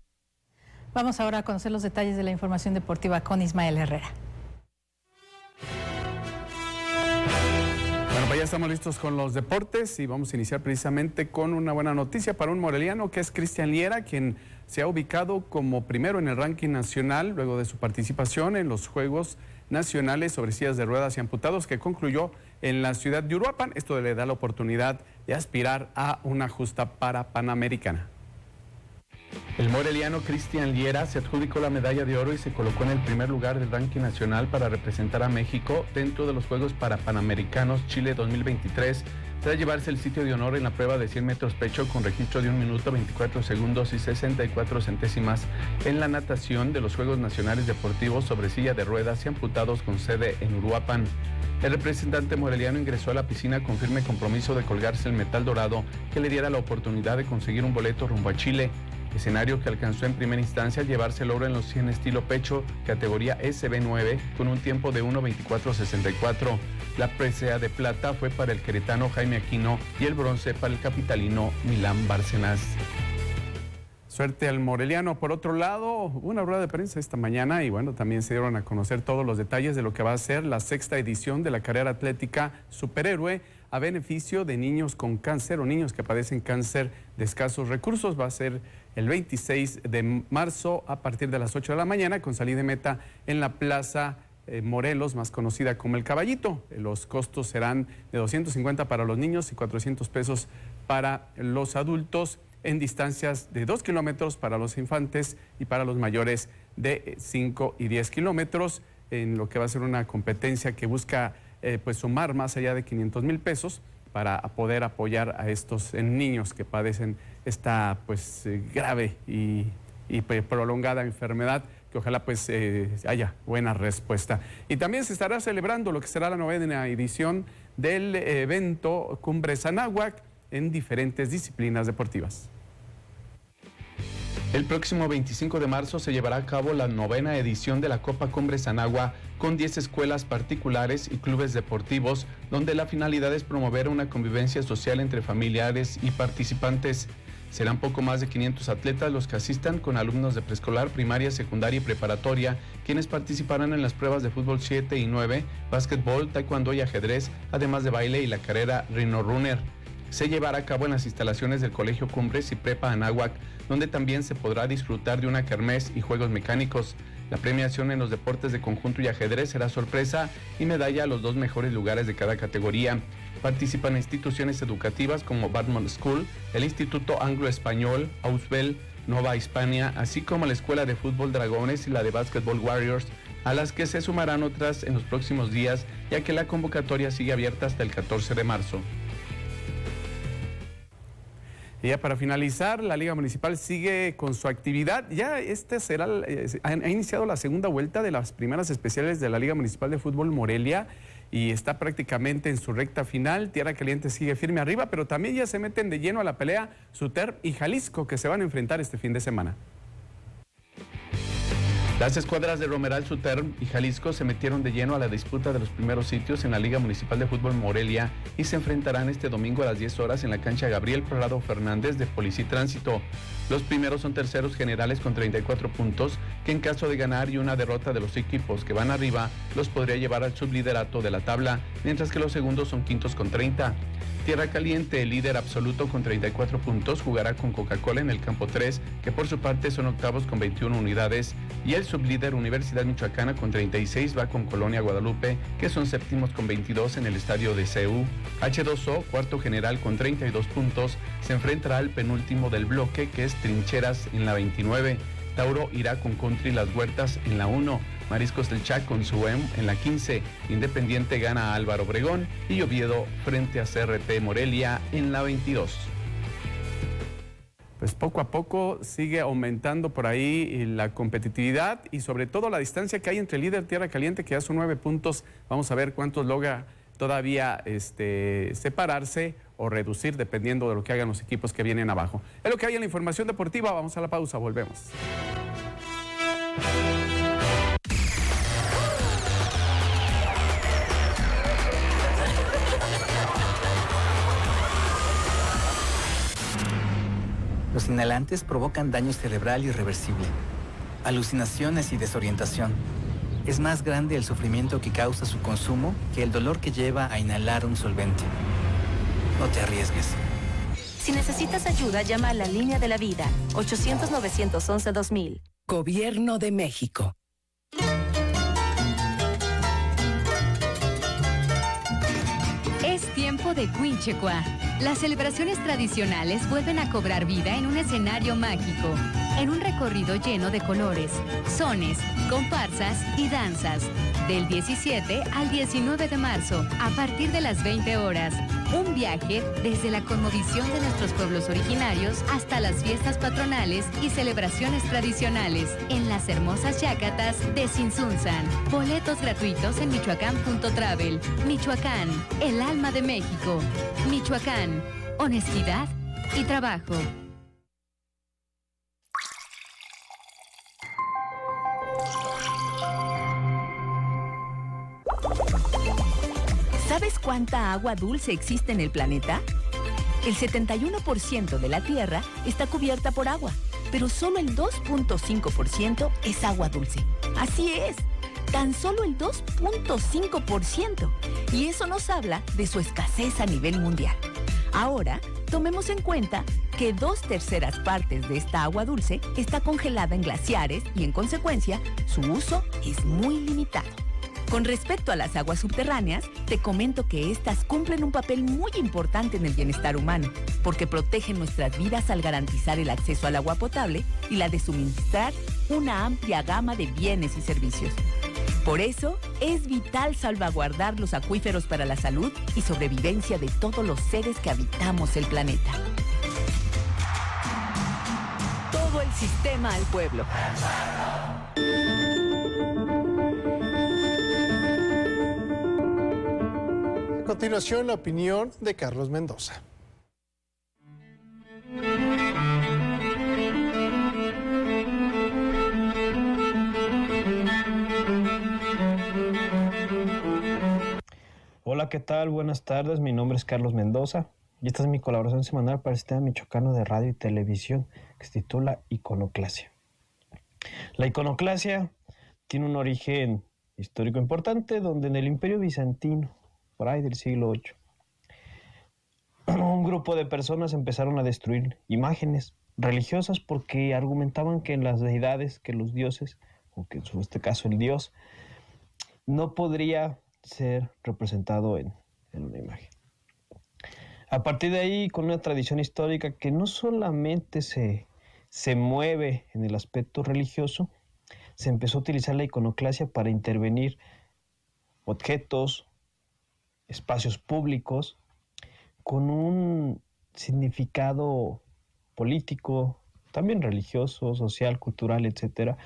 Vamos ahora a conocer los detalles de la información deportiva con Ismael Herrera. Bueno, pues ya estamos listos con los deportes y vamos a iniciar precisamente con una buena noticia para un moreliano que es Cristian Liera, quien se ha ubicado como primero en el ranking nacional luego de su participación en los Juegos Nacionales sobre sillas de ruedas y amputados que concluyó en la ciudad de Uruapan. Esto le da la oportunidad de aspirar a una justa para Panamericana. El moreliano Cristian Liera se adjudicó la medalla de oro y se colocó en el primer lugar del ranking nacional para representar a México dentro de los Juegos para Panamericanos Chile 2023, tras llevarse el sitio de honor en la prueba de 100 metros pecho con registro de 1 minuto 24 segundos y 64 centésimas en la natación de los Juegos Nacionales Deportivos sobre silla de ruedas y amputados con sede en Uruapan. El representante moreliano ingresó a la piscina con firme compromiso de colgarse el metal dorado que le diera la oportunidad de conseguir un boleto rumbo a Chile, escenario que alcanzó en primera instancia llevarse el oro en los 100 estilo pecho, categoría SB9, con un tiempo de 1:24:64. La presea de plata fue para el queretano Jaime Aquino y el bronce para el capitalino Milán Bárcenas. Suerte al moreliano. Por otro lado, una rueda de prensa esta mañana y bueno, también se dieron a conocer todos los detalles de lo que va a ser la 6ª edición de la carrera atlética Superhéroe a beneficio de niños con cáncer o niños que padecen cáncer de escasos recursos. Va a ser el 26 de marzo a partir de las 8 de la mañana con salida de meta en la Plaza Morelos, más conocida como El Caballito. Los costos serán de 250 para los niños y 400 pesos para los adultos en distancias de 2 kilómetros para los infantes y para los mayores de 5 y 10 kilómetros, en lo que va a ser una competencia que busca pues sumar más allá de 500,000 pesos para poder apoyar a estos niños que padecen esta pues grave y prolongada enfermedad, que ojalá pues haya buena respuesta. Y también se estará celebrando lo que será la 9ª edición del evento Cumbres Anáhuac en diferentes disciplinas deportivas. El próximo 25 de marzo se llevará a cabo la 9ª edición de la Copa Cumbres Anáhuac con 10 escuelas particulares y clubes deportivos, donde la finalidad es promover una convivencia social entre familiares y participantes. Serán poco más de 500 atletas los que asistan, con alumnos de preescolar, primaria, secundaria y preparatoria, quienes participarán en las pruebas de fútbol 7 y 9, básquetbol, taekwondo y ajedrez, además de baile y la carrera Rhino Runner. Se llevará a cabo en las instalaciones del Colegio Cumbres y Prepa Anáhuac, donde también se podrá disfrutar de una kermés y juegos mecánicos. La premiación en los deportes de conjunto y ajedrez será sorpresa y medalla a los 2 mejores lugares de cada categoría. Participan instituciones educativas como Batman School, el Instituto Anglo-Español, Ausbel, Nova Hispania, así como la Escuela de Fútbol Dragones y la de Basketball Warriors, a las que se sumarán otras en los próximos días, ya que la convocatoria sigue abierta hasta el 14 de marzo. Y ya para finalizar, la Liga Municipal sigue con su actividad. Ya ha iniciado la segunda vuelta de las primeras especiales de la Liga Municipal de Fútbol Morelia y está prácticamente en su recta final. Tierra Caliente sigue firme arriba, pero también ya se meten de lleno a la pelea Suterm y Jalisco, que se van a enfrentar este fin de semana. Las escuadras de Romeral, Suterm y Jalisco se metieron de lleno a la disputa de los primeros sitios en la Liga Municipal de Fútbol Morelia y se enfrentarán este domingo a las 10 horas en la cancha Gabriel Prado Fernández de Policía y Tránsito. Los primeros son terceros generales con 34 puntos, que en caso de ganar y una derrota de los equipos que van arriba, los podría llevar al subliderato de la tabla, mientras que los segundos son quintos con 30. Tierra Caliente, el líder absoluto con 34 puntos, jugará con Coca-Cola en el campo 3, que por su parte son octavos con 21 unidades, y el sublíder Universidad Michoacana con 36 va con Colonia Guadalupe, que son séptimos con 22 en el estadio de CU. H2O, cuarto general con 32 puntos, se enfrentará al penúltimo del bloque, que es Trincheras en la 29. Tauro irá con Country Las Huertas en la 1. Mariscos del Chac con Suem en la 15, Independiente gana a Álvaro Obregón y Oviedo frente a CRT Morelia en la 22. Pues poco a poco sigue aumentando por ahí la competitividad y sobre todo la distancia que hay entre el líder Tierra Caliente, que ya son 9 puntos. Vamos a ver cuántos logra todavía separarse o reducir dependiendo de lo que hagan los equipos que vienen abajo. Es lo que hay en la información deportiva. Vamos a la pausa, volvemos. Los inhalantes provocan daño cerebral irreversible, alucinaciones y desorientación. Es más grande el sufrimiento que causa su consumo que el dolor que lleva a inhalar un solvente. No te arriesgues. Si necesitas ayuda, llama a la Línea de la Vida, 800-911-2000. Gobierno de México. Es tiempo de Quinchecua. Las celebraciones tradicionales vuelven a cobrar vida en un escenario mágico, en un recorrido lleno de colores, sones, comparsas y danzas. Del 17 al 19 de marzo, a partir de las 20 horas. Un viaje desde la cosmovisión de nuestros pueblos originarios hasta las fiestas patronales y celebraciones tradicionales en las hermosas Yacatas de Sinsunzan. Boletos gratuitos en michoacán.travel. Michoacán, el alma de México. Michoacán, honestidad y trabajo. ¿Sabes cuánta agua dulce existe en el planeta? El 71% de la Tierra está cubierta por agua, pero solo el 2.5% es agua dulce. Así es, tan solo el 2.5%. Y eso nos habla de su escasez a nivel mundial. Ahora, tomemos en cuenta que 2/3 partes de esta agua dulce está congelada en glaciares y, en consecuencia, su uso es muy limitado. Con respecto a las aguas subterráneas, te comento que estas cumplen un papel muy importante en el bienestar humano, porque protegen nuestras vidas al garantizar el acceso al agua potable y la de suministrar una amplia gama de bienes y servicios. Por eso, es vital salvaguardar los acuíferos para la salud y sobrevivencia de todos los seres que habitamos el planeta. Todo el sistema al pueblo. A continuación, la opinión de Carlos Mendoza. Hola, ¿qué tal? Buenas tardes, mi nombre es Carlos Mendoza y esta es mi colaboración semanal para el Sistema Michoacano de Radio y Televisión que se titula Iconoclasia. La iconoclasia tiene un origen histórico importante donde en el Imperio Bizantino, por ahí del siglo VIII, un grupo de personas empezaron a destruir imágenes religiosas porque argumentaban que las deidades, que los dioses, o que en este caso el dios, no podría ser representado en una imagen. A partir de ahí, con una tradición histórica que no solamente se mueve en el aspecto religioso, se empezó a utilizar la iconoclasia para intervenir objetos, espacios públicos, con un significado político, también religioso, social, cultural, etcétera,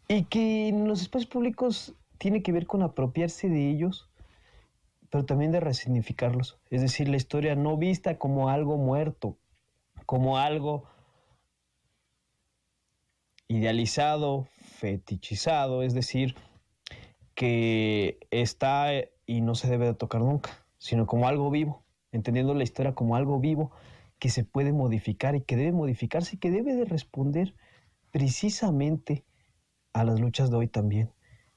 y que en los espacios públicos tiene que ver con apropiarse de ellos, pero también de resignificarlos. Es decir, la historia no vista como algo muerto, como algo idealizado, fetichizado, es decir, que está y no se debe de tocar nunca, sino como algo vivo, entendiendo la historia como algo vivo que se puede modificar y que debe modificarse y que debe de responder precisamente a las luchas de hoy también.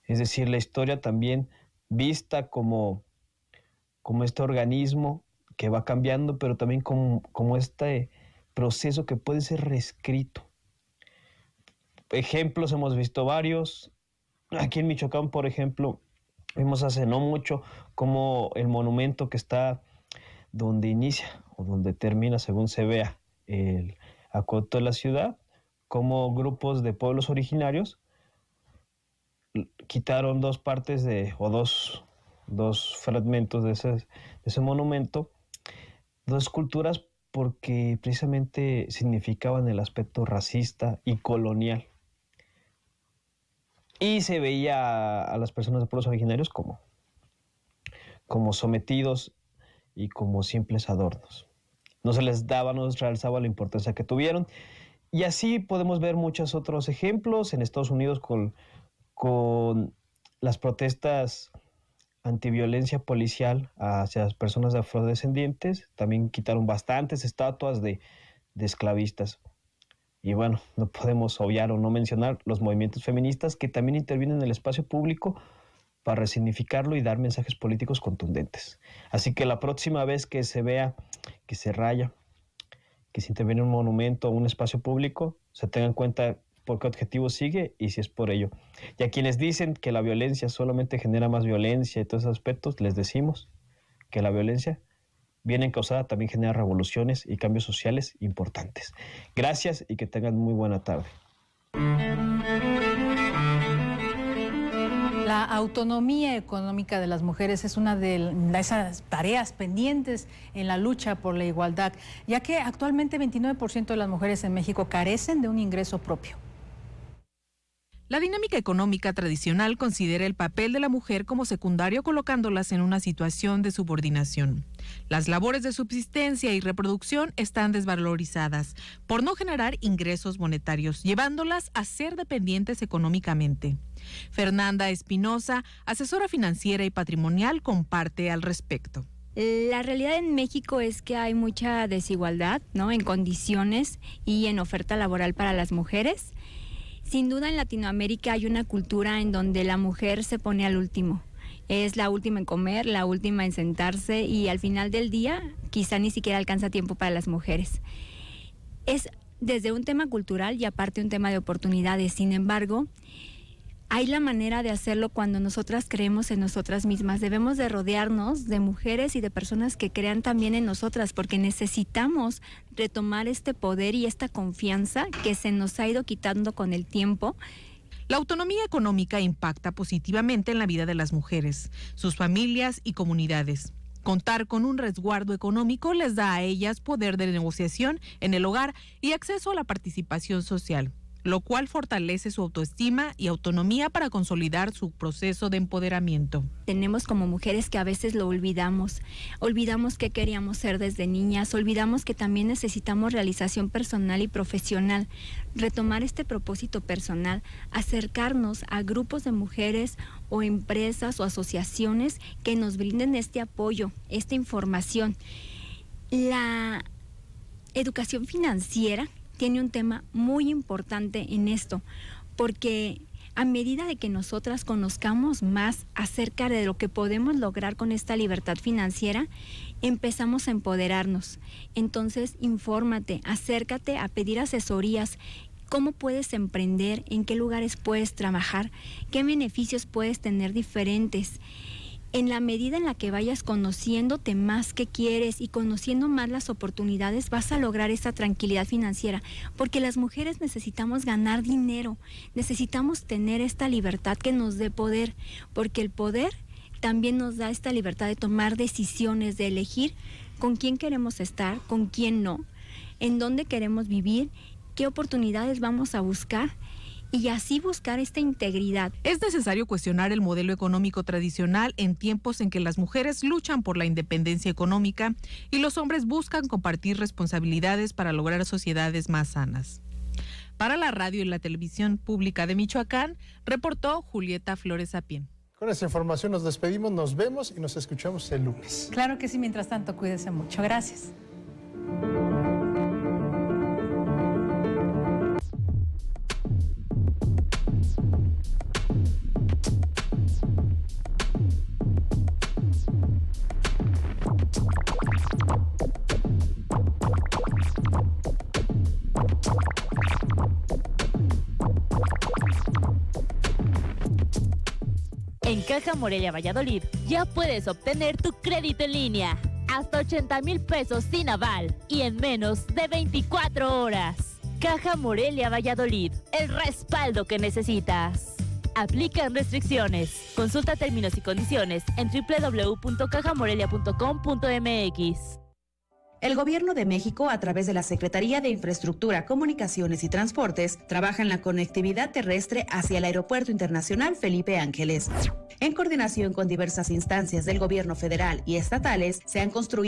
Es decir, la historia también vista como este organismo que va cambiando, pero también como este proceso que puede ser reescrito. Ejemplos hemos visto varios. Aquí en Michoacán, por ejemplo, vimos hace no mucho como el monumento que está donde inicia o donde termina, según se vea, el acueducto de la ciudad, como grupos de pueblos originarios quitaron dos partes dos fragmentos de ese monumento, dos esculturas, porque precisamente significaban el aspecto racista y colonial. Y se veía a las personas de pueblos originarios como sometidos y como simples adornos. No se les daba, no se realzaba la importancia que tuvieron. Y así podemos ver muchos otros ejemplos en Estados Unidos con las protestas antiviolencia policial hacia las personas afrodescendientes. También quitaron bastantes estatuas de esclavistas. Y bueno, no podemos obviar o no mencionar los movimientos feministas que también intervienen en el espacio público para resignificarlo y dar mensajes políticos contundentes. Así que la próxima vez que se vea que se raya, que se interviene un monumento o un espacio público, se tenga en cuenta por qué objetivo sigue y si es por ello. Y a quienes dicen que la violencia solamente genera más violencia y todos esos aspectos, les decimos que la violencia bien encausada también genera revoluciones y cambios sociales importantes. Gracias y que tengan muy buena tarde. La autonomía económica de las mujeres es una de esas tareas pendientes en la lucha por la igualdad, ya que actualmente 29% de las mujeres en México carecen de un ingreso propio. La dinámica económica tradicional considera el papel de la mujer como secundario, colocándolas en una situación de subordinación. Las labores de subsistencia y reproducción están desvalorizadas por no generar ingresos monetarios, llevándolas a ser dependientes económicamente. Fernanda Espinosa, asesora financiera y patrimonial, comparte al respecto. La realidad en México es que hay mucha desigualdad, ¿no?, en condiciones y en oferta laboral para las mujeres. Sin duda en Latinoamérica hay una cultura en donde la mujer se pone al último. Es la última en comer, la última en sentarse y al final del día quizá ni siquiera alcanza tiempo para las mujeres. Es desde un tema cultural y aparte un tema de oportunidades. Sin embargo, hay la manera de hacerlo cuando nosotras creemos en nosotras mismas. Debemos de rodearnos de mujeres y de personas que crean también en nosotras, porque necesitamos retomar este poder y esta confianza que se nos ha ido quitando con el tiempo. La autonomía económica impacta positivamente en la vida de las mujeres, sus familias y comunidades. Contar con un resguardo económico les da a ellas poder de negociación en el hogar y acceso a la participación social, lo cual fortalece su autoestima y autonomía para consolidar su proceso de empoderamiento. Tenemos como mujeres que a veces lo olvidamos qué queríamos ser desde niñas, olvidamos que también necesitamos realización personal y profesional, retomar este propósito personal, acercarnos a grupos de mujeres o empresas o asociaciones que nos brinden este apoyo, esta información. La educación financiera tiene un tema muy importante en esto, porque a medida de que nosotras conozcamos más acerca de lo que podemos lograr con esta libertad financiera, empezamos a empoderarnos. Entonces, infórmate, acércate a pedir asesorías. ¿Cómo puedes emprender? ¿En qué lugares puedes trabajar? ¿Qué beneficios puedes tener diferentes? En la medida en la que vayas conociéndote más qué quieres y conociendo más las oportunidades, vas a lograr esa tranquilidad financiera, porque las mujeres necesitamos ganar dinero, necesitamos tener esta libertad que nos dé poder, porque el poder también nos da esta libertad de tomar decisiones, de elegir con quién queremos estar, con quién no, en dónde queremos vivir, qué oportunidades vamos a buscar y así buscar esta integridad. Es necesario cuestionar el modelo económico tradicional en tiempos en que las mujeres luchan por la independencia económica y los hombres buscan compartir responsabilidades para lograr sociedades más sanas. Para la radio y la televisión pública de Michoacán, reportó Julieta Flores Apien. Con esta información nos despedimos, nos vemos y nos escuchamos el lunes. Claro que sí, mientras tanto, cuídese mucho. Gracias. En Caja Morelia Valladolid ya puedes obtener tu crédito en línea. Hasta 80,000 pesos sin aval y en menos de 24 horas. Caja Morelia Valladolid, el respaldo que necesitas. Aplican restricciones. Consulta términos y condiciones en www.cajamorelia.com.mx. El Gobierno de México, a través de la Secretaría de Infraestructura, Comunicaciones y Transportes, trabaja en la conectividad terrestre hacia el Aeropuerto Internacional Felipe Ángeles. En coordinación con diversas instancias del Gobierno federal y estatales, se han construido